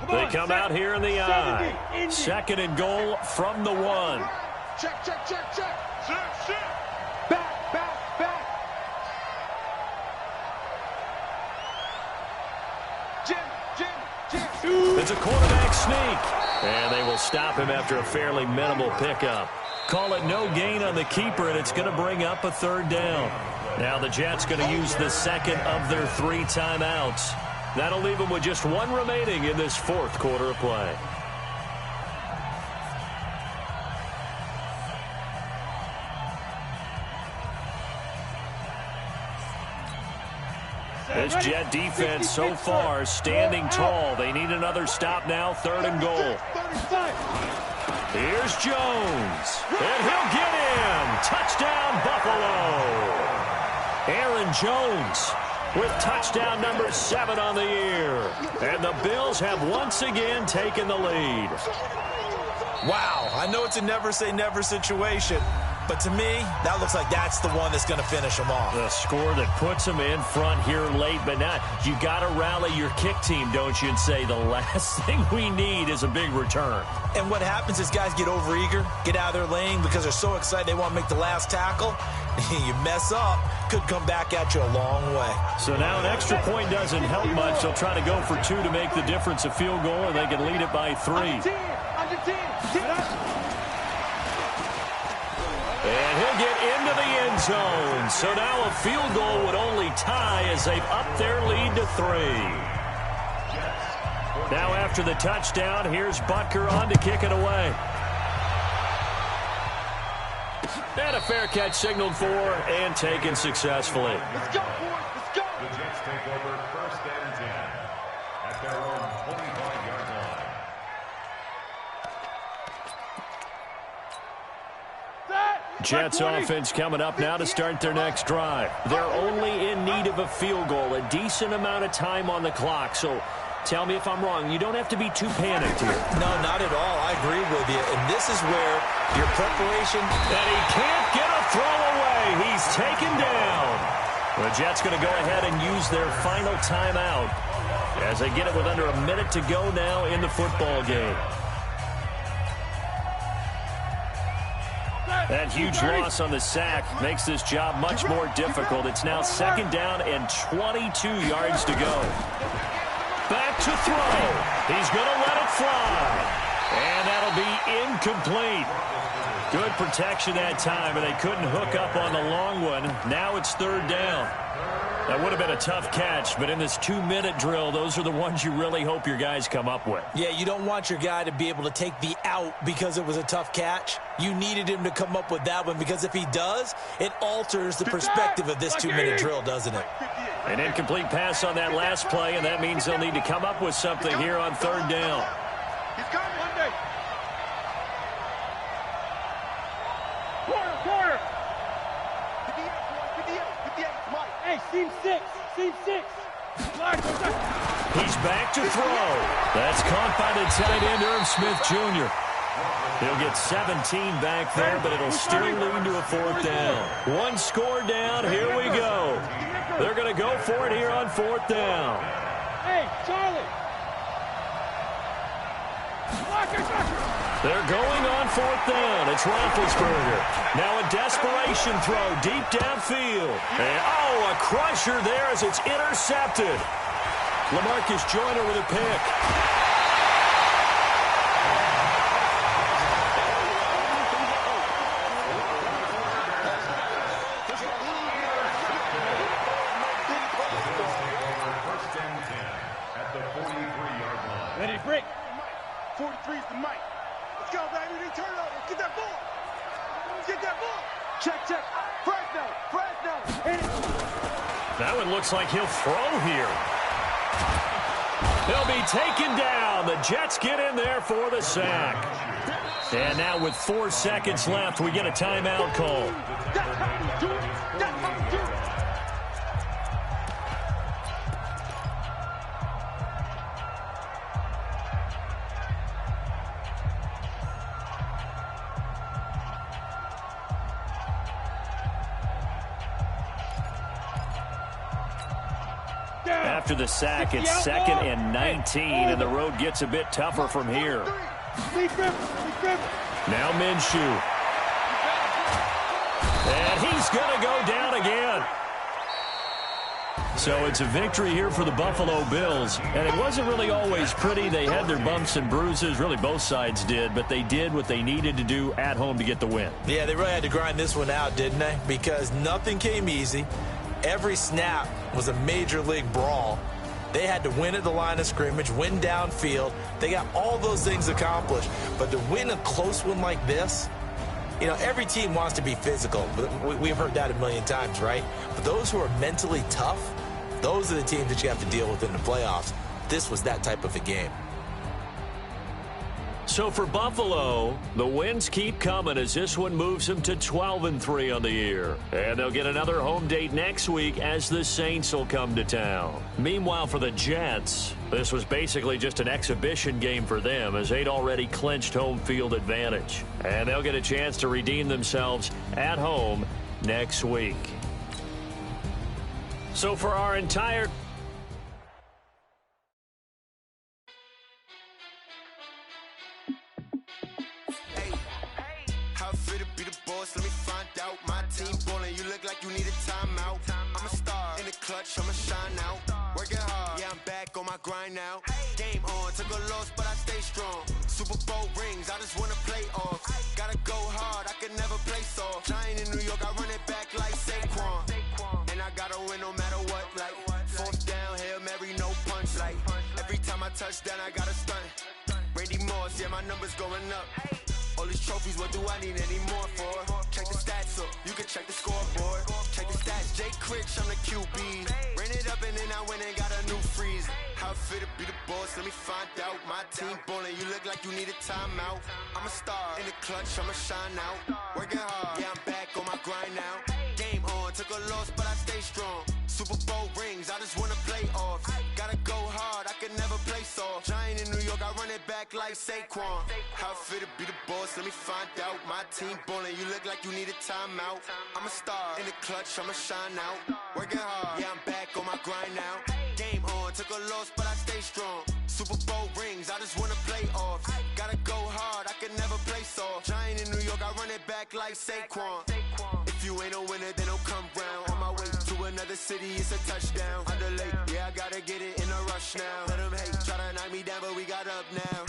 They come out here in the I. 2nd and goal from the 1. Check. Back. Jim. It's a quarterback sneak. And they will stop him after a fairly minimal pickup. Call it no gain on the keeper, and it's going to bring up a 3rd down. Now the Jets going to use the 2nd of their 3 timeouts. That'll leave them with just 1 remaining in this 4th quarter of play. This Jet defense so far standing tall. They need another stop now, 3rd and goal. Here's Jones, and he'll get in. Touchdown, Buffalo. Aaron Jones with touchdown number 7 on the year. And the Bills have once again taken the lead. Wow, I know it's a never-say-never situation, but to me, that looks like that's the one that's going to finish them off. The score that puts them in front here late, but not. You got to rally your kick team, don't you, and say the last thing we need is a big return. And what happens is guys get overeager, get out of their lane because they're so excited they want to make the last tackle. You mess up, could come back at you a long way. So now an extra point doesn't help much. They'll try to go for 2 to make the difference a field goal, and they can lead it by 3. And he'll get into the end zone. So now a field goal would only tie as they've upped their lead to 3. Now after the touchdown, here's Butker on to kick it away. And a fair catch signaled for and taken successfully. Let's go, boys. Let's go. The Jets take over 1st and 10 at their own 25-yard line. Jets offense coming up now to start their next drive. They're only in need of a field goal, a decent amount of time on the clock. So tell me if I'm wrong. You don't have to be too panicked here. No, not at all. I agree with you. And this is where your preparation... And he can't get a throw away. He's taken down. The Jets going to go ahead and use their final timeout as they get it with under a minute to go now in the football game. That huge loss on the sack makes this job much more difficult. It's now 2nd down and 22 yards to go. Back to throw. He's going to let it fly. And that'll be incomplete. Good protection that time, and they couldn't hook up on the long one. Now it's 3rd down. That would have been a tough catch, but in this 2-minute drill, those are the ones you really hope your guys come up with. Yeah, you don't want your guy to be able to take the out because it was a tough catch. You needed him to come up with that one because if he does, it alters the perspective of this 2-minute drill, doesn't it? An incomplete pass on that last play, and that means they'll need to come up with something here on 3rd down. He's coming. Quarter. 58, Mike. Hey, seam 6. He's back to throw. That's caught by the tight end, Irv Smith Jr. He'll get 17 back there, but it'll still lead to a 4th down. One score down. Here we go. They're going to go for it here on 4th down. Hey, Charlie. They're going on 4th down. It's Roethlisberger. Now a desperation throw deep downfield. And, a crusher there as it's intercepted. LaMarcus Joyner with a pick. Ready to break. 43 is the mic. Let's go, baby. They turn it over. Get that ball. Get that ball. Check. Fresno. Hit it. That one looks like he'll throw here. He'll be taken down. The Jets get in there for the sack. And now with 4 seconds left, we get a timeout call. That's how you do it. That's how you do it. After the sack, it's 2nd and 19, and the road gets a bit tougher from here. Now Minshew. And he's going to go down again. So it's a victory here for the Buffalo Bills. And it wasn't really always pretty. They had their bumps and bruises. Really, both sides did. But they did what they needed to do at home to get the win. Yeah, they really had to grind this one out, didn't they? Because nothing came easy. Every snap was a major league brawl. They had to win at the line of scrimmage, win downfield. They got all those things accomplished. But to win a close one like this, you know, every team wants to be physical. We've heard that a million times, right? But those who are mentally tough, Those are the teams that you have to deal with in the playoffs. This was that type of a game. So for Buffalo, the wins keep coming as this one moves them to 12-3 on the year. And they'll get another home date next week as the Saints will come to town. Meanwhile, for the Jets, this was basically just an exhibition game for them as they'd already clinched home field advantage. And they'll get a chance to redeem themselves at home next week. So for our entire... Let me find out my team ballin'. You look like you need a timeout. I'm a star in the clutch, I'ma shine out. Working hard, yeah, I'm back on my grind now. Game on, took a loss, but I stay strong. Super Bowl rings, I just wanna play off. Gotta go hard, I can never play soft. Giant in New York, I run it back like Saquon. And I gotta win no matter what, like fourth down, Hail Mary, no punch. Like every time I touch down, I gotta stunt. Randy Moss, yeah, my numbers going up. All these trophies, what do I need any more for? Check the stats up, you can check the scoreboard. Check the stats, Jay Critch, I'm the QB. Ran it up and then I went and got a new freeze. How it fit to be the boss, let me find out. My team ballin', you look like you need a timeout. I'm a star in the clutch, I'ma shine out. Working hard, yeah, I'm back on my grind now. Game on, took a loss, but I stay strong. Super Bowl rings, I just wanna play off. Gotta go hard, I can never play soft. Giant in New York, I run it back like Saquon. How it fit to be the boss, let me find out. My team ballin', you look like you need a timeout. I'm a star in the clutch, I'ma shine out. Working hard, yeah, I'm back on my grind now. Game on, took a loss, but I stay strong. Super Bowl rings, I just wanna play off. Gotta go hard, I can never play soft. Giant in New York, I run it back like Saquon. If you ain't a winner, then don't come round. On my way to another city, it's a touchdown. Underlay, yeah, I gotta get it in a rush now. Let them hate, try to knock me down, but we got up now.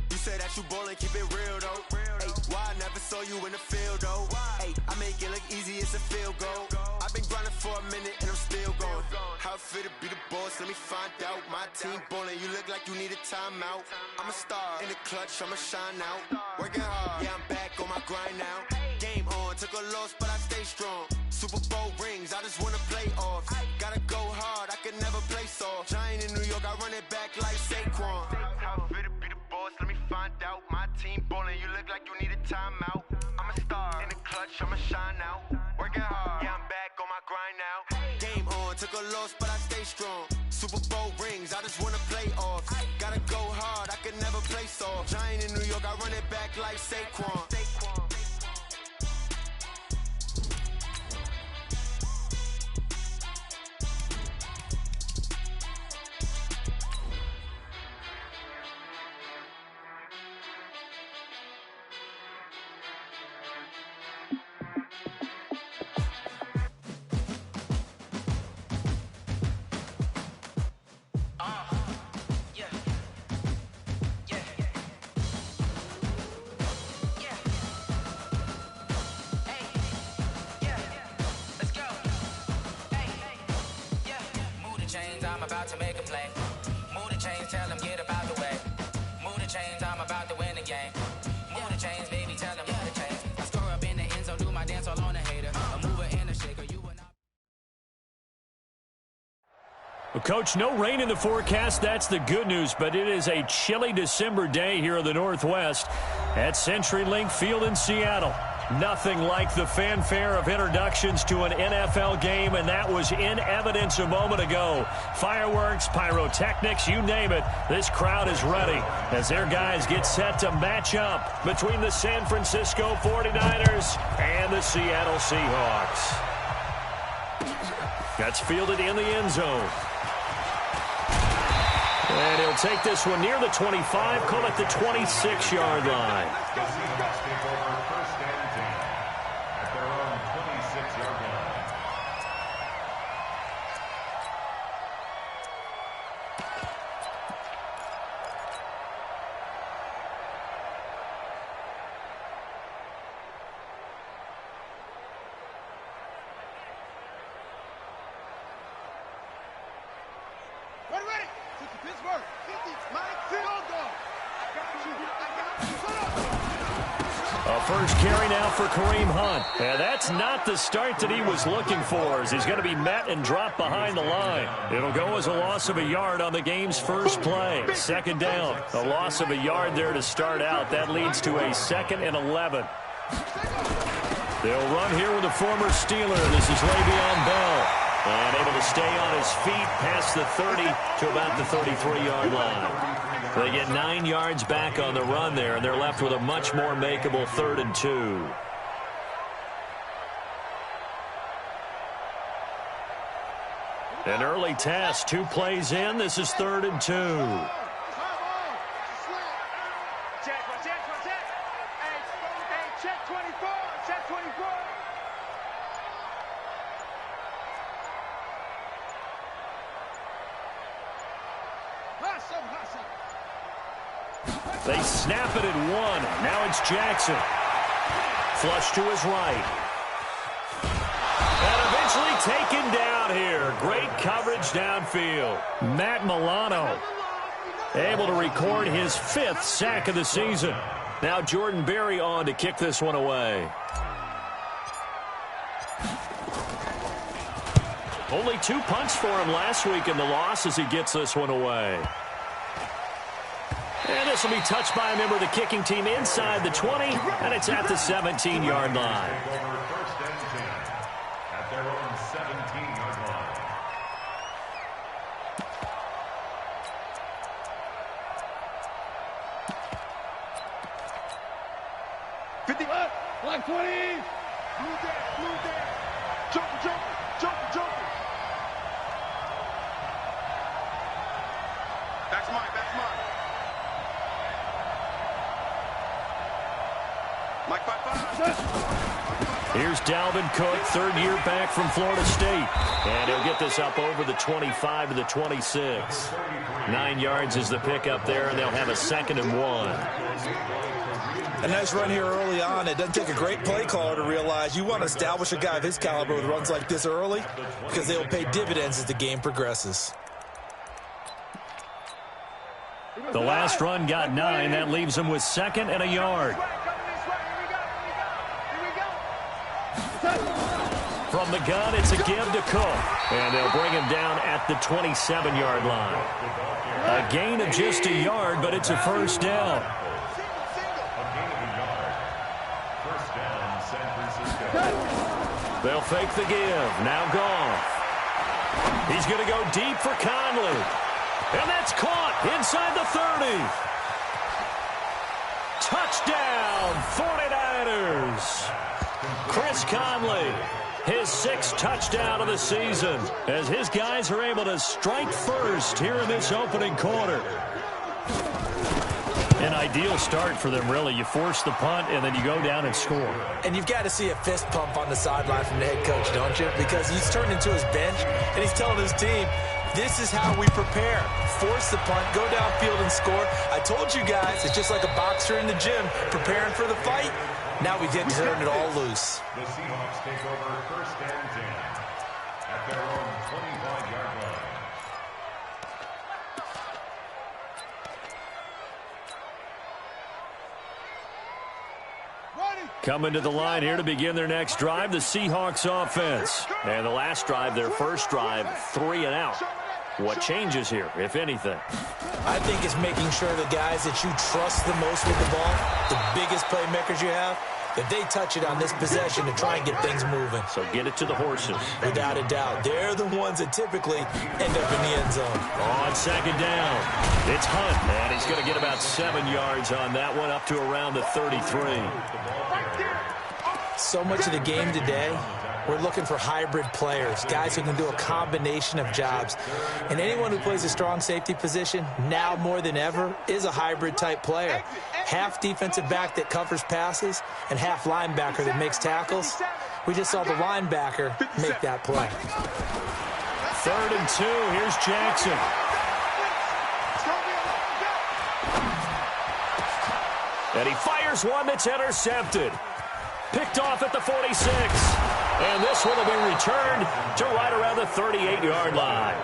You say that you ballin', keep it real though. Hey, why I never saw you in the field though? Hey, I make it look easy, it's a field goal. I've been grinding for a minute and I'm still going. How it fit to be the boss, let me find out. My team ballin', you look like you need a timeout. I'm a star in the clutch, I'ma shine out. Working hard, yeah, I'm back on my grind now. Game on, took a loss, but I stay strong. Super Bowl rings, I just wanna play off. Gotta go hard, I can never play soft. Giant in New York, I run it back like Saquon. How it fit to be the boss, let me find out. My team ballin', you look like you need a timeout. I'm a star in the clutch, I'ma shine out. Working hard, yeah, I'm back on my grind now. Game on, took a loss, but I stay strong. Super Bowl rings, I just wanna play off. Gotta go hard, I can never play soft. Giant in New York, I run it back like Saquon. I'm about to make a play. Move the chains, tell them get about the way. Move the chains, I'm about to win the game. Move the chains, baby, tell them move the chains. I score up in the end zone, do my dance all on a hater. A mover and a shaker, you will not. Well, Coach, no rain in the forecast. That's the good news, but it is a chilly December day here in the Northwest at CenturyLink Field in Seattle. Nothing like the fanfare of introductions to an NFL game, and that was in evidence a moment ago. Fireworks, pyrotechnics, you name it. This crowd is ready as their guys get set to match up between the San Francisco 49ers and the Seattle Seahawks. That's fielded in the end zone. And he'll take this one near the 25, call it the 26-yard line. The Seahawks take over first and 10 at their own 26-yard line. Ready. Take the Pittsburgh. 50. Mike, field goal. I got you. first carry now for Kareem Hunt. And that's not the start that he was looking for, as he's going to be met and dropped behind the line. It'll go as a loss of a yard on the game's first play. Second down. A loss of a yard there to start out. That leads to a 2nd and 11. They'll run here with a former Steeler. This is Le'Veon Bell. And able to stay on his feet past the 30 to about the 33-yard line. They get 9 yards back on the run there, and they're left with a much more makeable 3rd and 2. An early test, 2 plays in. This is 3rd and 2. Check 24. Check 24. They snap it at 1. Now it's Jackson. Flush to his right. And eventually taken down here. Great coverage downfield. Matt Milano able to record his 5th sack of the season. Now Jordan Berry on to kick this one away. Only 2 punts for him last week in the loss as he gets this one away. And this will be touched by a member of the kicking team inside the 20, and it's at the 17-yard line. First and 10 at their own 17-yard line. Black 20. Blue there. Jump. That's mine. Mike 5-5. Here's Dalvin Cook, 3rd year back from Florida State. And he'll get this up over the 25 to the 26. 9 yards is the pickup there, and they'll have a 2nd and 1. A nice run here early on. It doesn't take a great play caller to realize you want to establish a guy of his caliber with runs like this early, because they'll pay dividends as the game progresses. The last run got 9. That leaves him with 2nd and a yard. From the gun, it's a give to Cook. And they'll bring him down at the 27-yard line. A gain of just a yard, but it's a first down. They'll fake the give. Now Goff. He's going to go deep for Conley. And that's caught inside the 30. Touchdown, 49ers. Chris Conley, his 6th touchdown of the season, as his guys are able to strike first here in this opening quarter. An ideal start for them, really. You force the punt, and then you go down and score. And you've got to see a fist pump on the sideline from the head coach, don't you? Because he's turned into his bench, and he's telling his team, this is how we prepare. Force the punt, go downfield and score. I told you guys, it's just like a boxer in the gym preparing for the fight. Now we get to turn it all loose. The Seahawks take over 1st and 10 at their own 25-yard line. Coming to the line here to begin their next drive, the Seahawks offense. And the last drive, their first drive, 3 and out. What changes here, if anything? I think it's making sure the guys that you trust the most with the ball, the biggest playmakers you have, that they touch it on this possession to try and get things moving. So get it to the horses. Without a doubt. They're the ones that typically end up in the end zone. On 2nd down, it's Hunt, and he's going to get about 7 yards on that one, up to around the 33. So much of the game today, we're looking for hybrid players, guys who can do a combination of jobs. And anyone who plays a strong safety position, now more than ever, is a hybrid-type player. Half defensive back that covers passes and half linebacker that makes tackles. We just saw the linebacker make that play. 3rd and 2, here's Jackson. And he fires one that's intercepted. Picked off at the 46. And And this one will be returned to right around the 38-yard line.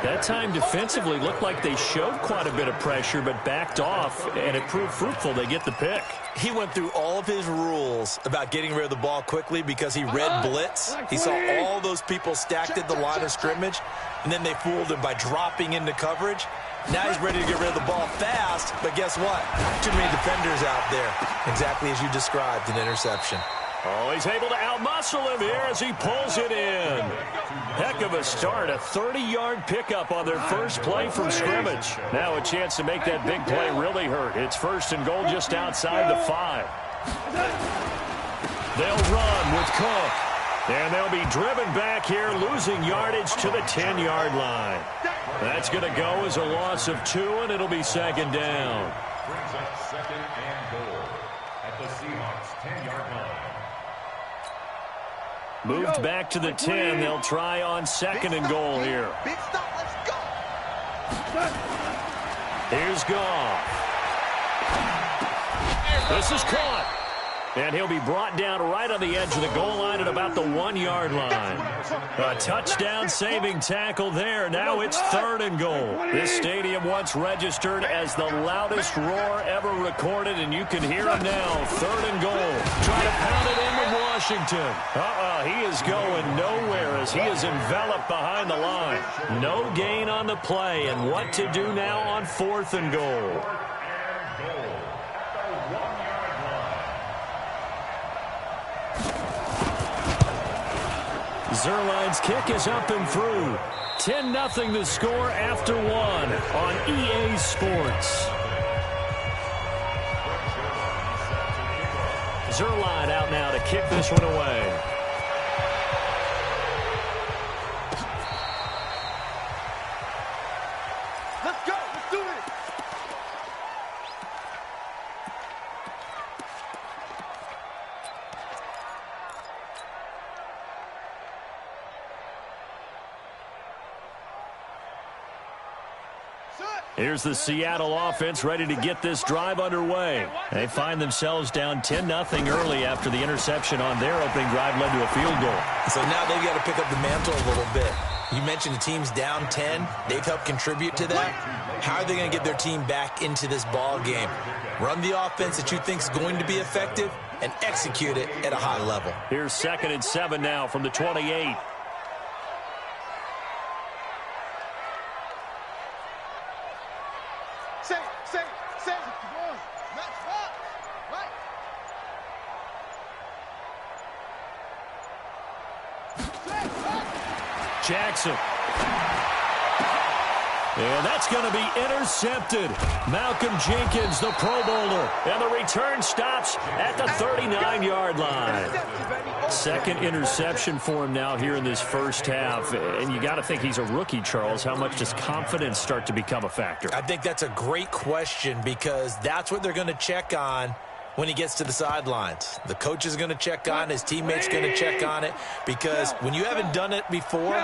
That time defensively looked like they showed quite a bit of pressure but backed off, and it proved fruitful. They get the pick. He went through all of his rules about getting rid of the ball quickly because he read blitz. He saw all those people stacked at the line of scrimmage, and then they fooled him by dropping into coverage. Now he's ready to get rid of the ball fast, but guess what? Too many defenders out there. Exactly as you described, an interception. Oh, he's able to outmuscle him here as he pulls it in. Heck of a start, a 30-yard pickup on their first play from scrimmage. Now a chance to make that big play really hurt. It's 1st and goal just outside the 5. They'll run with Cook. And they'll be driven back here, losing yardage to the 10-yard line. That's going to go as a loss of 2, and it'll be 2nd down. Brings up 2nd and goal at the Seahawks 10-yard line. Moved back to the 10. They'll try on 2nd and goal here. Big stop, let's go. Here's Goff. This is caught. And he'll be brought down right on the edge of the goal line at about the 1-yard line. A touchdown-saving tackle there. Now it's 3rd and goal. This stadium once registered as the loudest roar ever recorded, and you can hear him now. 3rd and goal. Try to pound it in with Washington. He is going nowhere as he is enveloped behind the line. No gain on the play, and what to do now on 4th and goal. Zerline's kick is up and through. 10-0 the score after 1 on EA Sports. Zerline out now to kick this one away. Let's go. Let's do it. Here's the Seattle offense ready to get this drive underway. They find themselves down 10-0 early after the interception on their opening drive led to a field goal. So now they've got to pick up the mantle a little bit. You mentioned the team's down 10. They've helped contribute to that. How are they going to get their team back into this ball game? Run the offense that you think is going to be effective and execute it at a high level. Here's 2nd and 7 now from the 28. Jackson. And that's going to be intercepted. Malcolm Jenkins, the Pro Bowler. And the return stops at the 39-yard line. 2nd interception for him now here in this first half. And you got to think he's a rookie, Charles. How much does confidence start to become a factor? I think that's a great question because that's what they're going to check on when he gets to the sidelines. The coach is going to check on, his teammates going to check on it, because when you haven't done it before,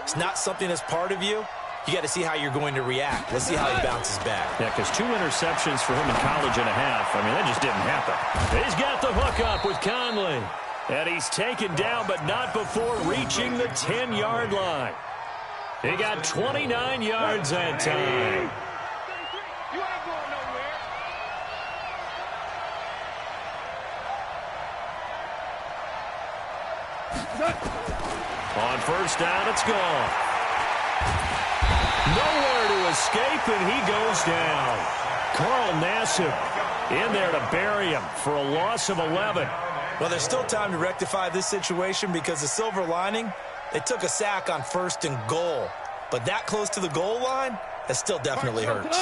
it's not something that's part of you. You got to see how you're going to react. Let's see how he bounces back. Yeah, because 2 interceptions for him in college and a half. I mean, that just didn't happen. He's got the hook up with Conley. And he's taken down, but not before reaching the 10-yard line. He got 29 yards that time. On 1st down, it's gone. Nowhere to escape, and he goes down. Carl Nassib in there to bury him for a loss of 11. Well, there's still time to rectify this situation because the silver lining, they took a sack on 1st and goal. But that close to the goal line, that still definitely hurts.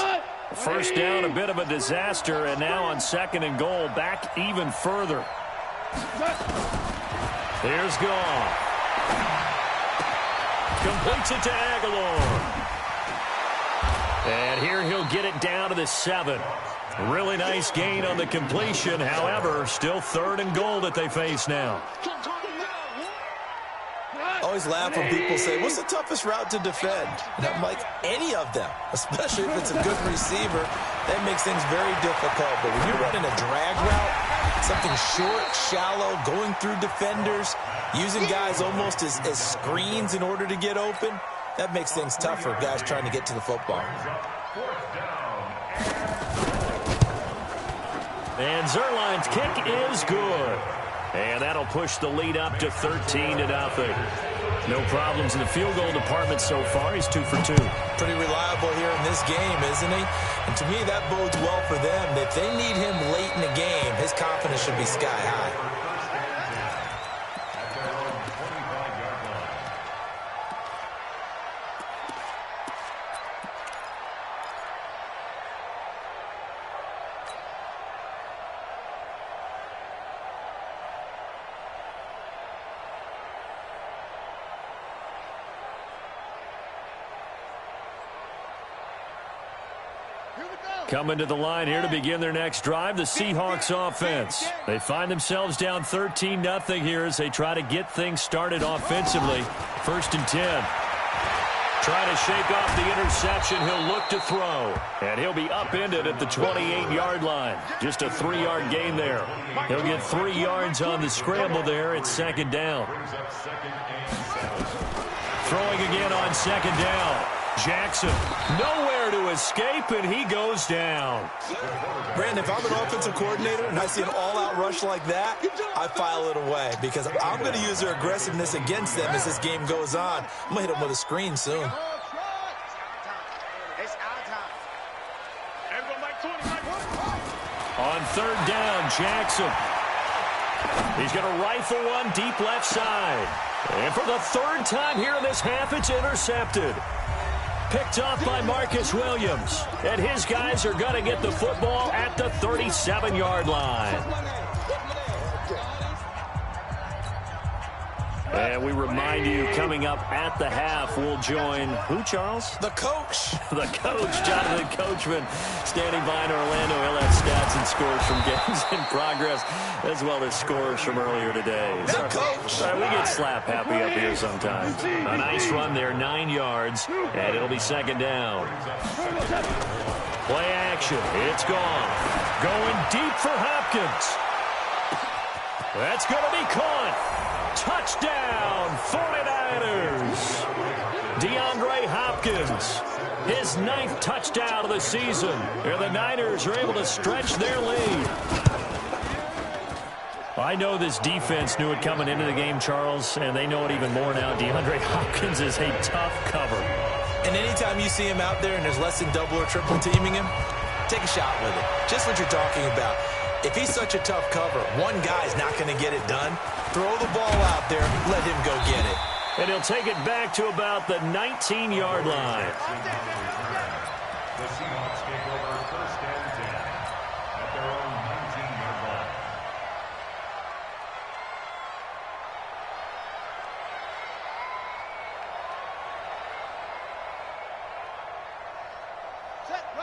1st down, a bit of a disaster, and now on 2nd and goal, back even further. Here's Goff. Completes it to Aguilar. And here he'll get it down to the 7. Really nice gain on the completion. However, still 3rd and goal that they face now. I always laugh when people say, what's the toughest route to defend? And I'm like, any of them, especially if it's a good receiver. That makes things very difficult. But when you're running a drag route, Something short, shallow, going through defenders, using guys almost as screens in order to get open. That makes things tough for guys trying to get to the football. And Zerline's kick is good. And that'll push the lead up to 13-0. No problems in the field goal department so far. He's 2 for 2. Pretty reliable here in this game, isn't he? And to me, that bodes well for them. If they need him late in the game, his confidence should be sky high. Coming to the line here to begin their next drive, the Seahawks offense. They find themselves down 13-0 here as they try to get things started offensively. 1st and 10. Trying to shake off the interception. He'll look to throw. And he'll be upended at the 28-yard line. Just a 3-yard gain there. He'll get 3 yards on the scramble there at 2nd down. Throwing again on 2nd down. Jackson, nowhere to escape, and he goes down. Brandon, if I'm an offensive coordinator and I see an all-out rush like that, I file it away because I'm going to use their aggressiveness against them as this game goes on. I'm going to hit them with a screen soon. On 3rd down, Jackson. He's going to rifle one deep left side. And for the 3rd time here in this half, it's intercepted. Picked off by Marcus Williams. And his guys are going to get the football at the 37-yard line. And we remind you, coming up at the half, we'll join who, Charles? The coach. The coach, Jonathan Coachman, standing by in Orlando. He'll have stats and scores from games in progress, as well as scores from earlier today. The coach. We get slap happy up here sometimes. A nice run there, 9 yards, and it'll be 2nd down. Play action. It's gone. Going deep for Hopkins. That's going to be caught. Touchdown, 49ers. DeAndre Hopkins, his 9th touchdown of the season. And the Niners are able to stretch their lead. I know this defense knew it coming into the game, Charles, and they know it even more now. DeAndre Hopkins is a tough cover. And anytime you see him out there and there's less than double or triple teaming him, take a shot with it. Just what you're talking about. If he's such a tough cover, one guy's not going to get it done. Throw the ball out there. Let him go get it. And he'll take it back to about the 19-yard line. The Seahawks take over 1st and 10 at their own 19-yard line.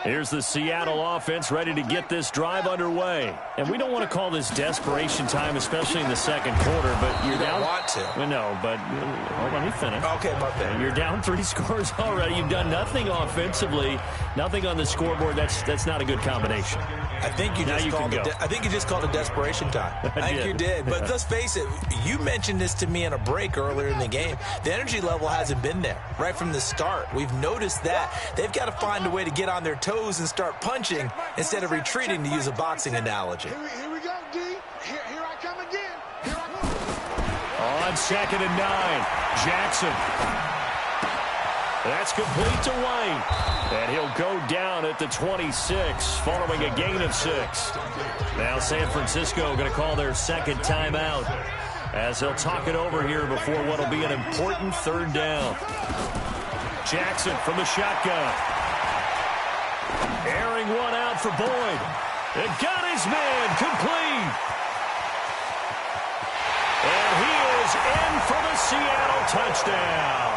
Here's the Seattle offense ready to get this drive underway. And we don't want to call this desperation time, especially in the 2nd quarter, but you're down. Want to. Well, no, but hold on, let me finish. Okay, my bad. You're down 3 scores already. You've done nothing offensively, nothing on the scoreboard. That's not a good combination. I think you just called it desperation time. I think you did. But let's face it, you mentioned this to me in a break earlier in the game. The energy level hasn't been there right from the start. We've noticed that. They've got to find a way to get on their toes and start punching instead of retreating, to use a boxing analogy. Here we go, D. Here I come again. Here I come. On 2nd and 9, Jackson. That's complete to White. And he'll go down at the 26 following a gain of 6. Now San Francisco going to call their 2nd timeout as they'll talk it over here before what will be an important 3rd down. Jackson from the shotgun. Airing one out for Boyd. It got his man complete. And he is in for the Seattle touchdown.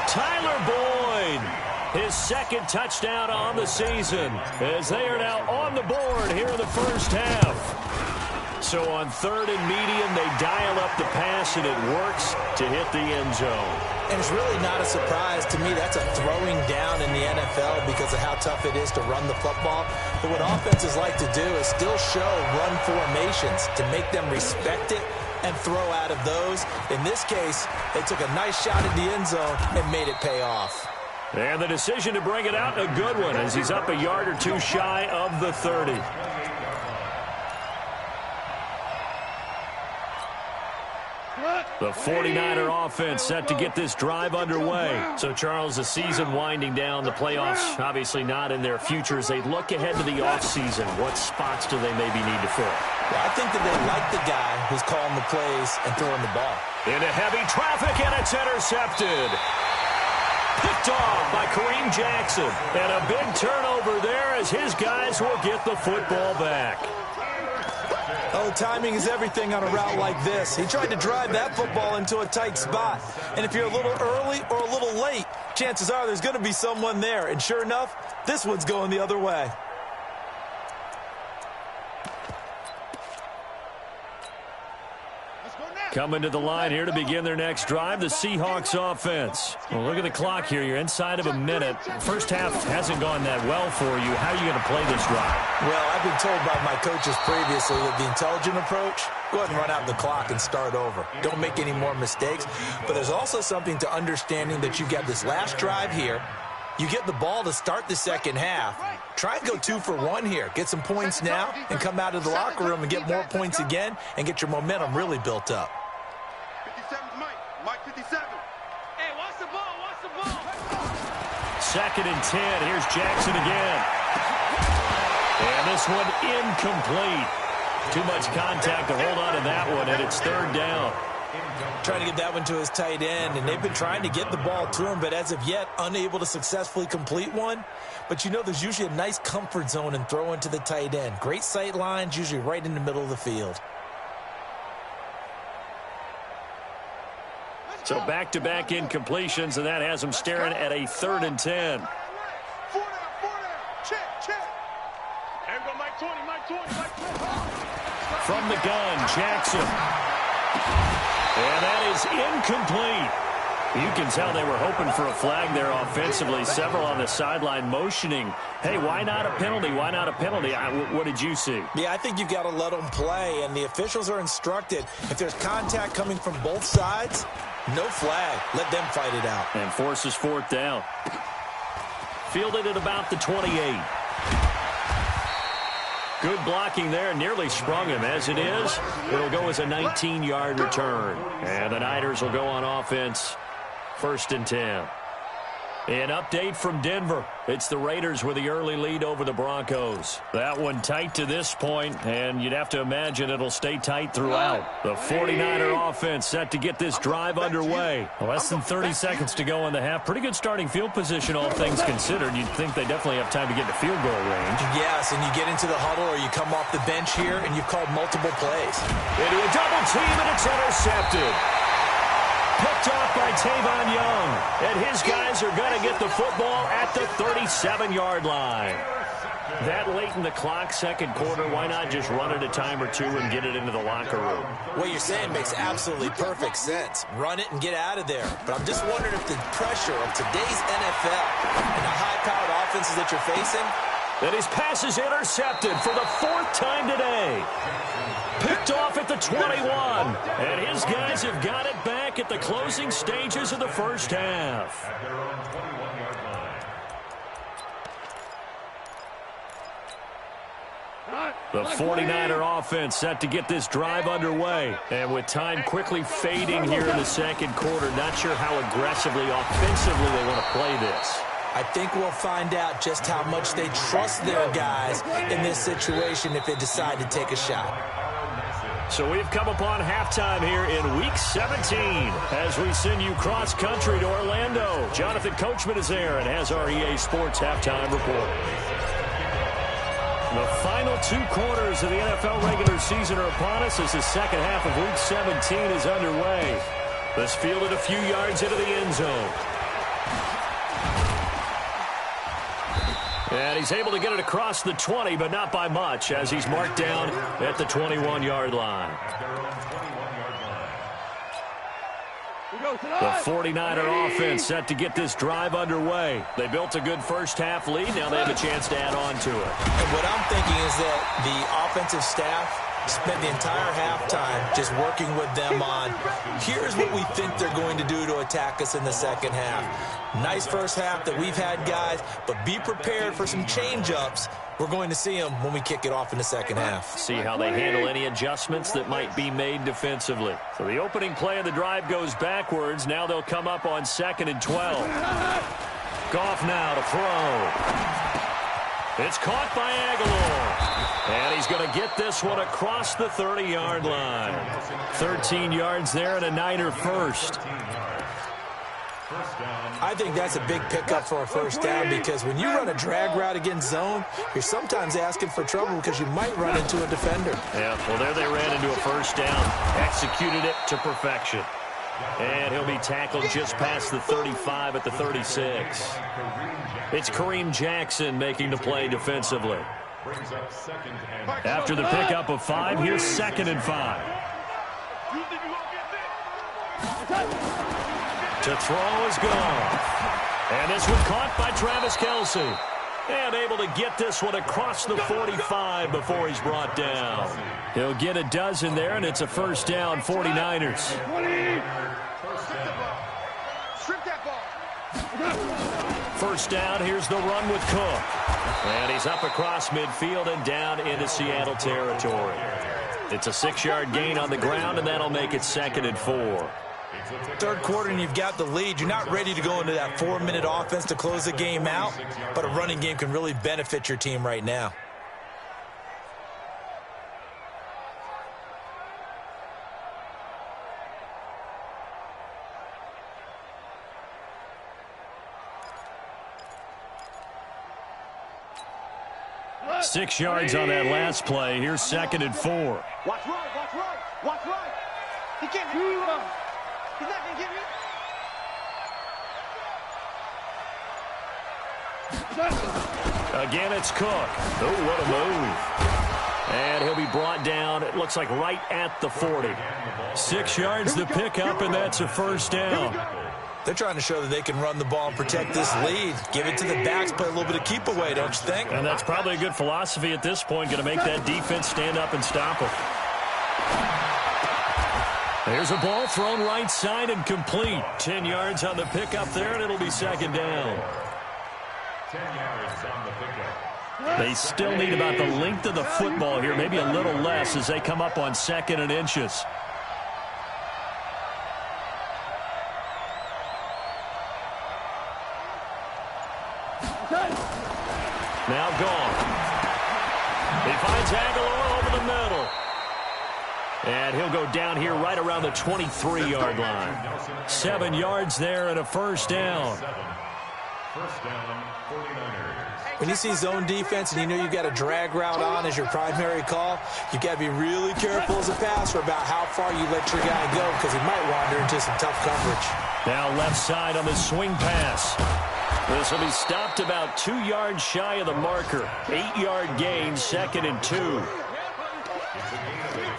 Tyler Boyd, his 2nd touchdown on the season, as they are now on the board here in the 1st half. So on 3rd and medium, they dial up up the pass, and it works to hit the end zone. And it's really not a surprise to me. That's a throwing down in the NFL because of how tough it is to run the football. But what offenses like to do is still show run formations to make them respect it and throw out of those. In this case, they took a nice shot at the end zone and made it pay off. And the decision to bring it out, a good one, as he's up a yard or two shy of the 30. The 49er offense set to get this drive underway. So, Charles, the season winding down, the playoffs obviously not in their future. As they look ahead to the offseason, what spots do they maybe need to fill? Well, I think that they like the guy who's calling the plays and throwing the ball. Into heavy traffic, and it's intercepted. Picked off by Kareem Jackson. And a big turnover there as his guys will get the football back. Oh, timing is everything on a route like this. He tried to drive that football into a tight spot. And if you're a little early or a little late, chances are there's going to be someone there. And sure enough, this one's going the other way. Coming to the line here to begin their next drive, the Seahawks offense. Well, look at the clock here. You're inside of a minute. First half hasn't gone that well for you. How are you going to play this drive? Well, I've been told by my coaches previously that the intelligent approach, go ahead and run out the clock and start over. Don't make any more mistakes. But there's also something to understanding that you've got this last drive here. You get the ball to start the second half. Try and go 2 for 1 here. Get some points now and come out of the locker room and get more points again and get your momentum really built up. 57's Mike 57. Hey, watch the ball, watch the ball. 2nd and 10. Here's Jackson again. And this one incomplete. Too much contact to hold on to that one, and it's 3rd down. Trying to get that one to his tight end, and they've been trying to get the ball to him, but as of yet, unable to successfully complete one. But you know, there's usually a nice comfort zone in throwing to the tight end. Great sight lines, usually right in the middle of the field. So back-to-back incompletions, and that has them staring at a 3rd and 10. 4 down. Check. Here we go, Mike 20. From the gun, Jackson. And that is incomplete. You can tell they were hoping for a flag there offensively. Several on the sideline motioning, hey, why not a penalty? Why not a penalty? What did you see? Yeah, I think you've got to let them play, and the officials are instructed. If there's contact coming from both sides, no flag. Let them fight it out. And forces 4th down. Fielded at about the 28. Good blocking there. Nearly sprung him. As it is, it'll go as a 19-yard return. And the Niners will go on offense. 1st and 10. An update from Denver. It's the Raiders with the early lead over the Broncos. That one tight to this point, and you'd have to imagine it'll stay tight throughout. The 49er offense set to get this drive underway. Less than 30 seconds to go in the half. Pretty good starting field position, all things considered. You'd think they definitely have time to get to field goal range. Yes, and you get into the huddle or you come off the bench here, and you've called multiple plays. Into a double team, and it's intercepted. Picked off by Tavon Young. And his guys are going to get the football at the 37-yard line. That late in the clock, 2nd quarter, why not just run it a time or two and get it into the locker room? What you're saying makes absolutely perfect sense. Run it and get out of there. But I'm just wondering if the pressure of today's NFL and the high-powered offenses that you're facing. And his pass is intercepted for the 4th time today. Picked off at the 21. And his guys have got it back at the closing stages of the first half. At their own 21-yard line. The 49er offense set to get this drive underway. And with time quickly fading here in the 2nd quarter, not sure how aggressively, offensively they want to play this. I think we'll find out just how much they trust their guys in this situation if they decide to take a shot. So we've come upon halftime here in Week 17 as we send you cross-country to Orlando. Jonathan Coachman is there and has our EA Sports halftime report. The final 2 quarters of the NFL regular season are upon us as the second half of Week 17 is underway. This fielded a few yards into the end zone. And he's able to get it across the 20, but not by much, as he's marked down at the 21-yard line. The 49er offense set to get this drive underway. They built a good first-half lead. Now they have a chance to add on to it. And what I'm thinking is that the offensive staff spent the entire halftime just working with them on, here's what we think they're going to do to attack us in the second half. Nice first half that we've had, guys, but be prepared for some change-ups. We're going to see them when we kick it off in the second half. See how they handle any adjustments that might be made defensively. So the opening play of the drive goes backwards. Now they'll come up on 2nd and 12. Goff now to throw. It's caught by Aguilar. And he's going to get this one across the 30-yard line. 13 yards there and a Niner first. I think that's a big pickup for a first down because when you run a drag route against zone, you're sometimes asking for trouble because you might run into a defender. Yeah, well, there they ran into a first down. Executed it to perfection. And he'll be tackled just past the 35 at the 36. It's Kareem Jackson making the play defensively. After the pickup of 5, here's 2nd and 5. To throw is gone. And this one caught by Travis Kelce. And able to get this one across the 45 before he's brought down. He'll get a dozen there, and it's a first down, 49ers. First down, here's the run with Cook. And he's up across midfield and down into Seattle territory. It's a 6-yard gain on the ground, and that'll make it 2nd and 4. Third quarter and you've got the lead. You're not ready to go into that 4-minute offense to close the game out, but a running game can really benefit your team right now. Six yards on that last play. Here's 2nd and 4. Watch right, watch right, watch right. He can't hit you. He's not going to get me. Again, it's Cook. Oh, what a move. And he'll be brought down, it looks like right at the 40. 6 yards to pick up, and that's a first down. They're trying to show that they can run the ball and protect this lead. Give it to the backs, play a little bit of keep away, don't you think? And that's probably a good philosophy at this point, going to make that defense stand up and stop them. There's a ball thrown right side and complete. 10 yards on the pickup there, and it'll be 2nd down. 10 yards on the pickup. They still need about the length of the football here, maybe a little less as they come up on 2nd and inches. Now gone. He finds Aguilar over the middle. And he'll go down here right around the 23-yard line. 7 yards there and a first down. First down, 49ers. When you see zone defense and you know you've got a drag route on as your primary call, you've got to be really careful as a passer about how far you let your guy go because he might wander into some tough coverage. Now left side on the swing pass. This will be stopped about 2 yards shy of the marker. 8-yard gain, 2nd and 2.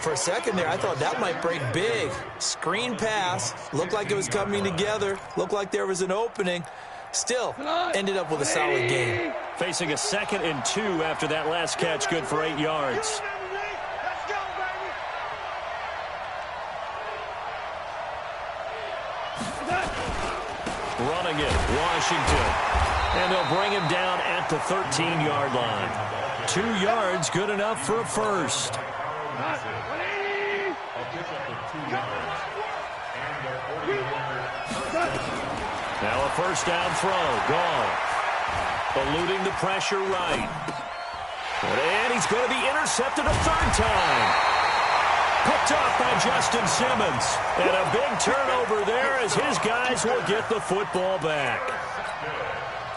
For a second there, I thought that might break big. Screen pass. Looked like it was coming together. Looked like there was an opening. Still, ended up with a solid game. Facing a 2nd and 2 after that last catch, good for 8 yards. Running it, Washington. And they'll bring him down at the 13-yard line. 2 yards, good enough for a first. Now a first down throw, gone. Eluding the pressure right. And he's going to be intercepted a third time. Picked off by Justin Simmons. And a big turnover there as his guys will get the football back.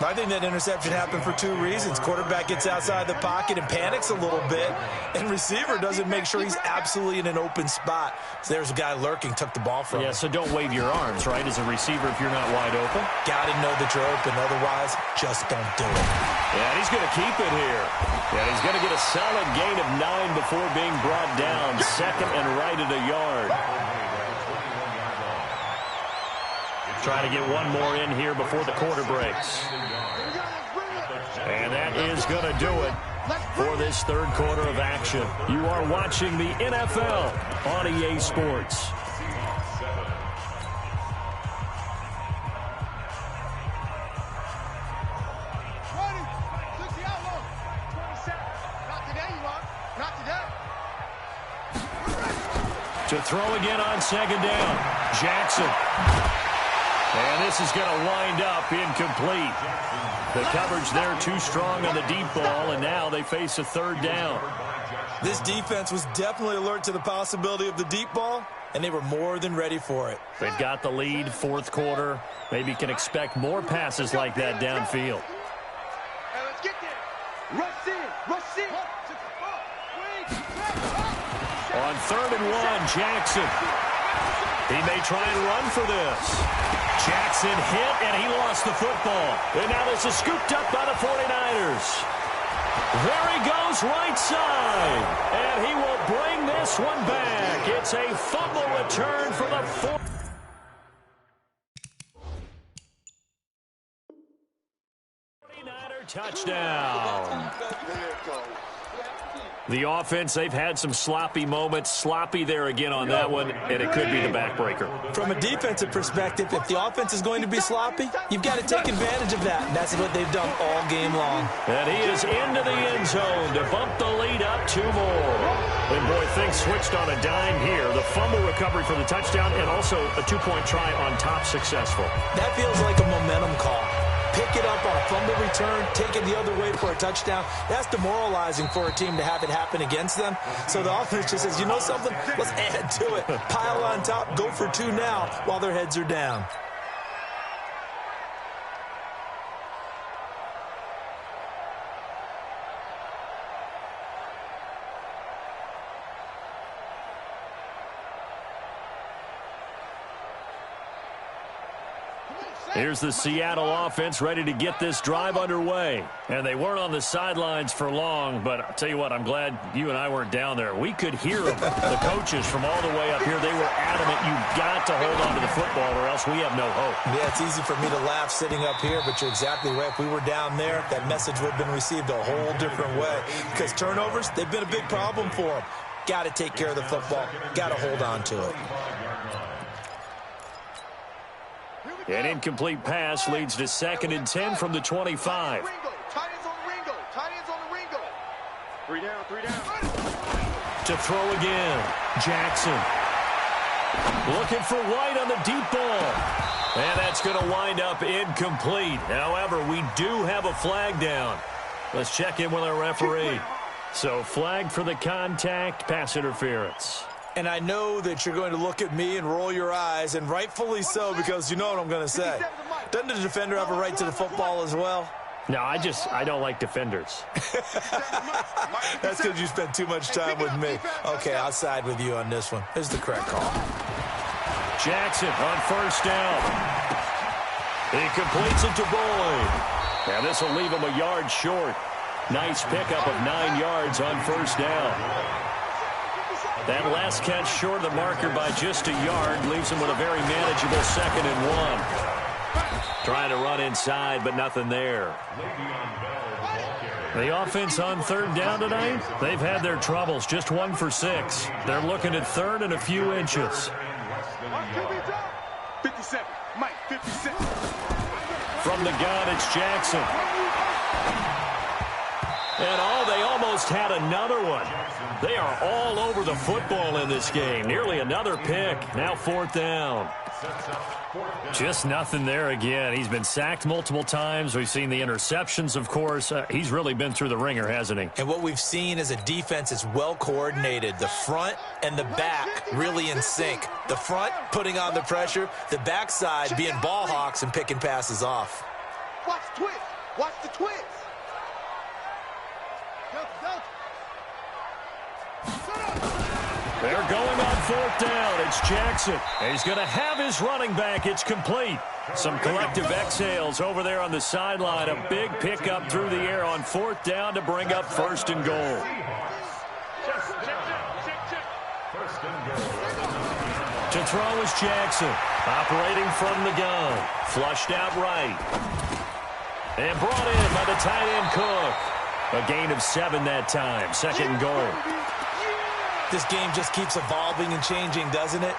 I think that interception happened for 2 reasons. Quarterback gets outside the pocket and panics a little bit, and receiver doesn't make sure he's absolutely in an open spot. So there's a guy lurking, took the ball from him. Yeah, so don't wave your arms, right, as a receiver if you're not wide open. Got to know that you're open, otherwise just don't do it. Yeah, he's going to keep it here. Yeah, he's going to get a solid gain of 9 before being brought down. 2nd and right at a yard. Trying to get one more in here before the quarter breaks. And that is going to do it for this third quarter of action. You are watching the NFL on EA Sports. To throw again on second down. Jackson. And this is going to wind up incomplete. The coverage there too strong on the deep ball, and now they face a third down. This defense was definitely alert to the possibility of the deep ball, and they were more than ready for it. They've got the lead, fourth quarter. Maybe can expect more passes like that downfield. Hey, let's get there. Rush in. Rush in. On 3rd and 1, Jackson. He may try and run for this. Jackson hit, and he lost the football. And now this is scooped up by the 49ers. There he goes, right side. And he will bring this one back. It's a fumble return for the 49er touchdown. The offense, they've had some sloppy moments. Sloppy there again on that one, and it could be the backbreaker. From a defensive perspective, if the offense is going to be sloppy, you've got to take advantage of that, and that's what they've done all game long. And he is into the end zone to bump the lead up 2 more. And, boy, things switched on a dime here. The fumble recovery for the touchdown and also a 2-point try on top successful. That feels like a momentum call. Pick it up on a fumble return, take it the other way for a touchdown. That's demoralizing for a team to have it happen against them. So the offense just says, you know something? Let's add to it. Pile on top, go for 2 now while their heads are down. Here's the Seattle offense ready to get this drive underway. And they weren't on the sidelines for long, but I'll tell you what, I'm glad you and I weren't down there. We could hear them, the coaches from all the way up here. They were adamant, you've got to hold on to the football or else we have no hope. Yeah, it's easy for me to laugh sitting up here, but you're exactly right. If we were down there, that message would have been received a whole different way. Because turnovers, they've been a big problem for them. Got to take care of the football. Got to hold on to it. An incomplete pass leads to 2nd and 10 from the 25. Tight ends on the Ringo. Tight ends on the Ringo. 3 down, 3 down. To throw again. Jackson. Looking for White on the deep ball. And that's going to wind up incomplete. However, we do have a flag down. Let's check in with our referee. So flag for the contact, pass interference. And I know that you're going to look at me and roll your eyes, and rightfully so, because you know what I'm going to say. Doesn't the defender have a right to the football as well? No, I don't like defenders. That's because you spent too much time with me. Okay, I'll side with you on this one. This is the correct call. Jackson on 1st down. He completes it to Boyd. And this will leave him a yard short. Nice pickup of 9 yards on 1st down. That last catch short of the marker by just a yard leaves him with a very manageable 2nd and 1. Trying to run inside, but nothing there. The offense on 3rd down tonight, they've had their troubles, just 1 for 6. They're looking at 3rd and a few inches. 57, Mike, 57. From the gun, it's Jackson. And they almost had another one. They are all over the football in this game. Nearly another pick. Now 4th down. Just nothing there again. He's been sacked multiple times. We've seen the interceptions, of course. He's really been through the ringer, hasn't he? And what we've seen is a defense that's well coordinated. The front and the back really in sync. The front putting on the pressure. The backside being ball hawks and picking passes off. Watch the twist. Watch the twist. They're going on 4th down. It's Jackson. And he's going to have his running back. It's complete. Some collective exhales over there on the sideline. A big pickup through the air on 4th down to bring up 1st and goal. To throw is Jackson. Operating from the gun. Flushed out right. And brought in by the tight end Cook. A gain of 7 that time. Second and goal. This game just keeps evolving and changing, doesn't it?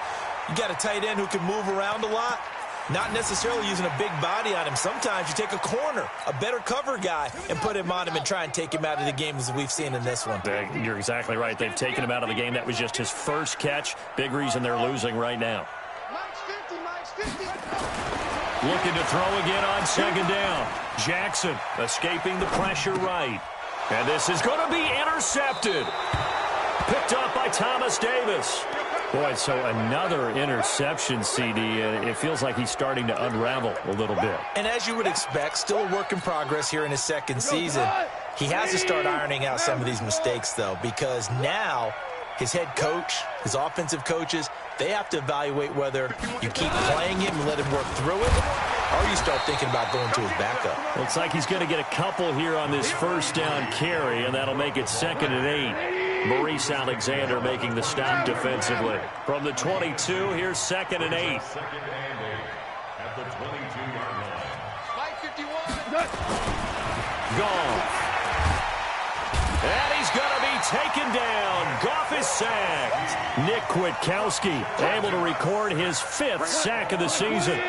You got a tight end who can move around a lot. Not necessarily using a big body on him. Sometimes you take a corner, a better cover guy, and put him on him and try and take him out of the game as we've seen in this one. You're exactly right. They've taken him out of the game. That was just his first catch. Big reason they're losing right now. Looking to throw again on second down. Jackson escaping the pressure right. And this is going to be intercepted. Picked up by Thomas Davis. Boy, so another interception, CD. It feels like he's starting to unravel a little bit. And as you would expect, still a work in progress here in his second season. He has to start ironing out some of these mistakes, though, because now his head coach, his offensive coaches, they have to evaluate whether you keep playing him and let him work through it, or you start thinking about going to his backup. Looks like he's going to get a couple here on this first down carry, and that'll make it 2nd and 8. Maurice Alexander making the stop defensively. From the 22, here's 2nd and 8. At the 22-yard line. Mike 51. Goff. And he's going to be taken down. Goff is sacked. Nick Kwiatkowski able to record his 5th sack of the season.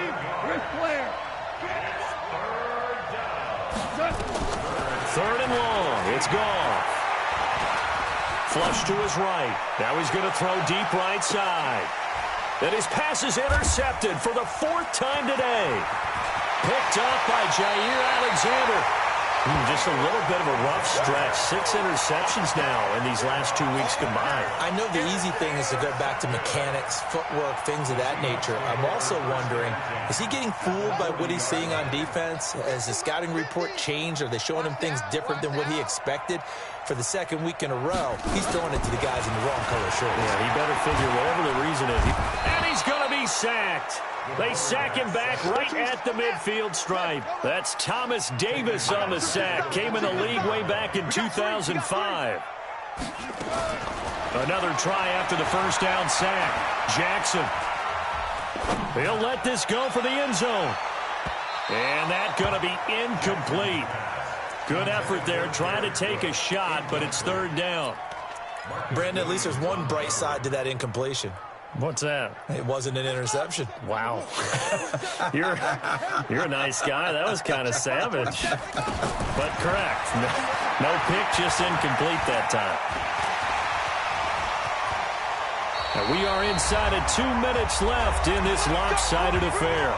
Third and long. It's Goff. Flush to his right. Now he's going to throw deep right side. And his pass is intercepted for the 4th time today. Picked up by Jair Alexander. Just a little bit of a rough stretch. 6 interceptions now in these last 2 weeks combined. I know the easy thing is to go back to mechanics, footwork, things of that nature. I'm also wondering, is he getting fooled by what he's seeing on defense? Has the scouting report changed? Are they showing him things different than what he expected? For the 2nd week in a row, he's throwing it to the guys in the wrong color shirts. Yeah, he better figure whatever the reason is. And he's going to be sacked. They sack him back right at the midfield stripe. That's Thomas Davis on the sack. Came in the league way back in 2005. Another try after the first down sack. Jackson. He'll let this go for the end zone. And that's going to be incomplete. Good effort there, trying to take a shot, but it's 3rd down. Brandon, at least there's one bright side to that incompletion. What's that? It wasn't an interception. Wow. You're a nice guy. That was kind of savage. But correct. No pick, just incomplete that time. Now we are inside of 2 minutes left in this lopsided affair.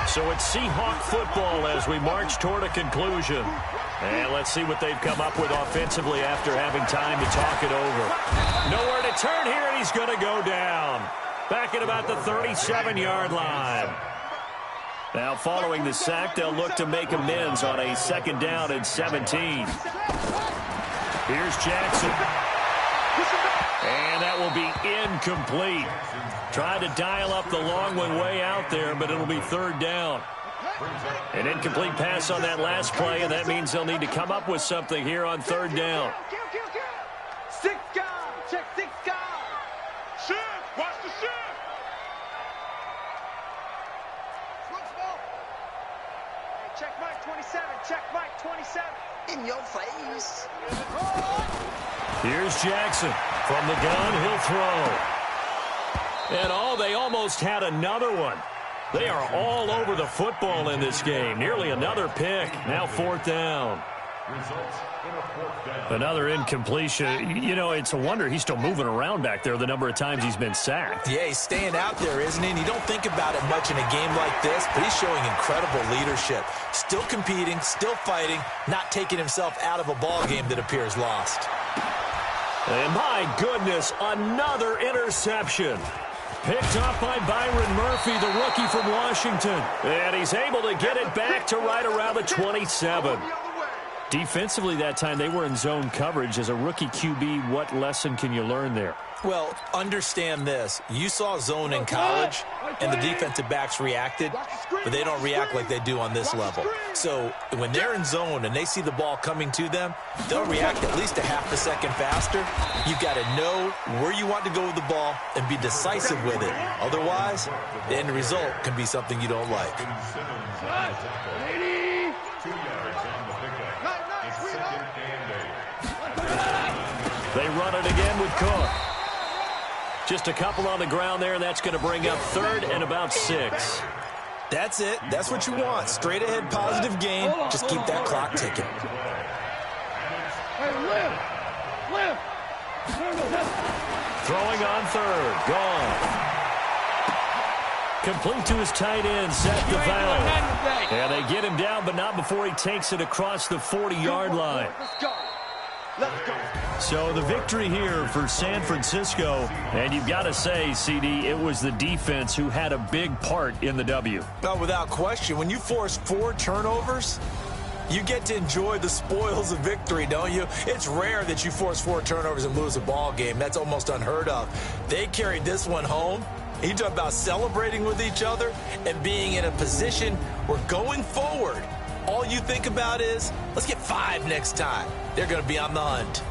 So it's Seahawk football as we march toward a conclusion. And let's see what they've come up with offensively after having time to talk it over. Nowhere to turn here, and he's going to go down. Back at about the 37-yard line. Now, following the sack, they'll look to make amends on a 2nd down and 17. Here's Jackson. And that will be incomplete. Tried to dial up the long one way out there, but it'll be 3rd down. An incomplete pass on that last play, and that means they'll need to come up with something here on 3rd down. 6 guard. Check 6 guard. Shift. Watch the shift. Hey, check Mike 27. Check Mike 27. In your face. Here's Jackson. From the gun, he'll throw. And they almost had another one. They are all over the football in this game. Nearly another pick. Now 4th down. Another incompletion. You know, it's a wonder he's still moving around back there the number of times he's been sacked. Yeah, he's staying out there, isn't he? And you don't think about it much in a game like this, but he's showing incredible leadership. Still competing, still fighting, not taking himself out of a ball game that appears lost. And my goodness, another interception. Picked up by Byron Murphy, the rookie from Washington. And he's able to get it back to right around the 27. Defensively that time, they were in zone coverage. As a rookie QB, what lesson can you learn there? Well, understand this. You saw zone in college, and the defensive backs reacted, but they don't react like they do on this level. So when they're in zone and they see the ball coming to them, they'll react at least a half a second faster. You've got to know where you want to go with the ball and be decisive with it. Otherwise, the end result can be something you don't like. They run it again with Cook. Just a couple on the ground there, and that's going to bring up 3rd and about 6. That's it. That's what you want. Straight ahead, positive gain. Just keep that clock ticking. Hey, live. Throwing on 3rd. Gone. Complete to his tight end, Seth DeVal. And they get him down, but not before he takes it across the 40-yard line. Let's go. So the victory here for San Francisco, and you've got to say, CD, it was the defense who had a big part in the W. No, without question. When you force 4 turnovers, you get to enjoy the spoils of victory, don't you? It's rare that you force 4 turnovers and lose a ball game. That's almost unheard of. They carried this one home. You talk about celebrating with each other and being in a position where going forward, all you think about is, let's get 5 next time. They're going to be on the hunt.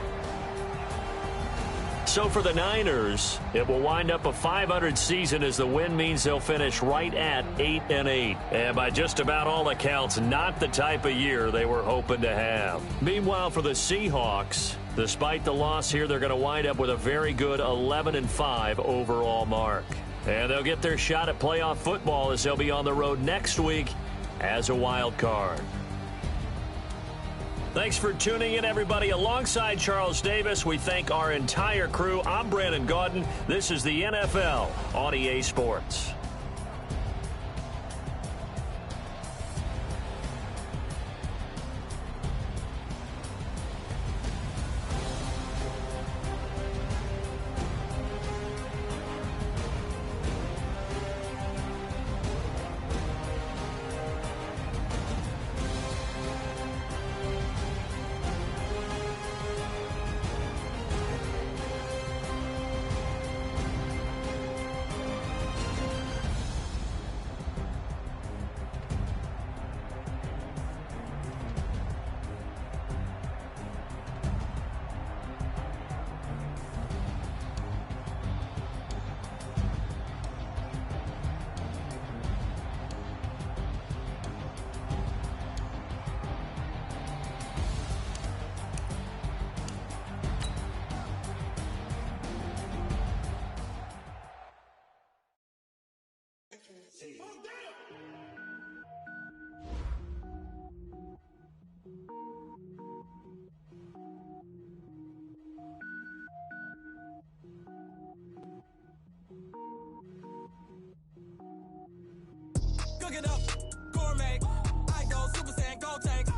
So for the Niners, it will wind up a 500 season as the win means they'll finish right at 8-8. And by just about all accounts, not the type of year they were hoping to have. Meanwhile, for the Seahawks, despite the loss here, they're going to wind up with a very good 11-5 overall mark. And they'll get their shot at playoff football as they'll be on the road next week as a wild card. Thanks for tuning in, everybody. Alongside Charles Davis, we thank our entire crew. I'm Brandon Gaudin. This is the NFL on EA Sports. Cook it up, gourmet. I go Super Saiyan, go tank.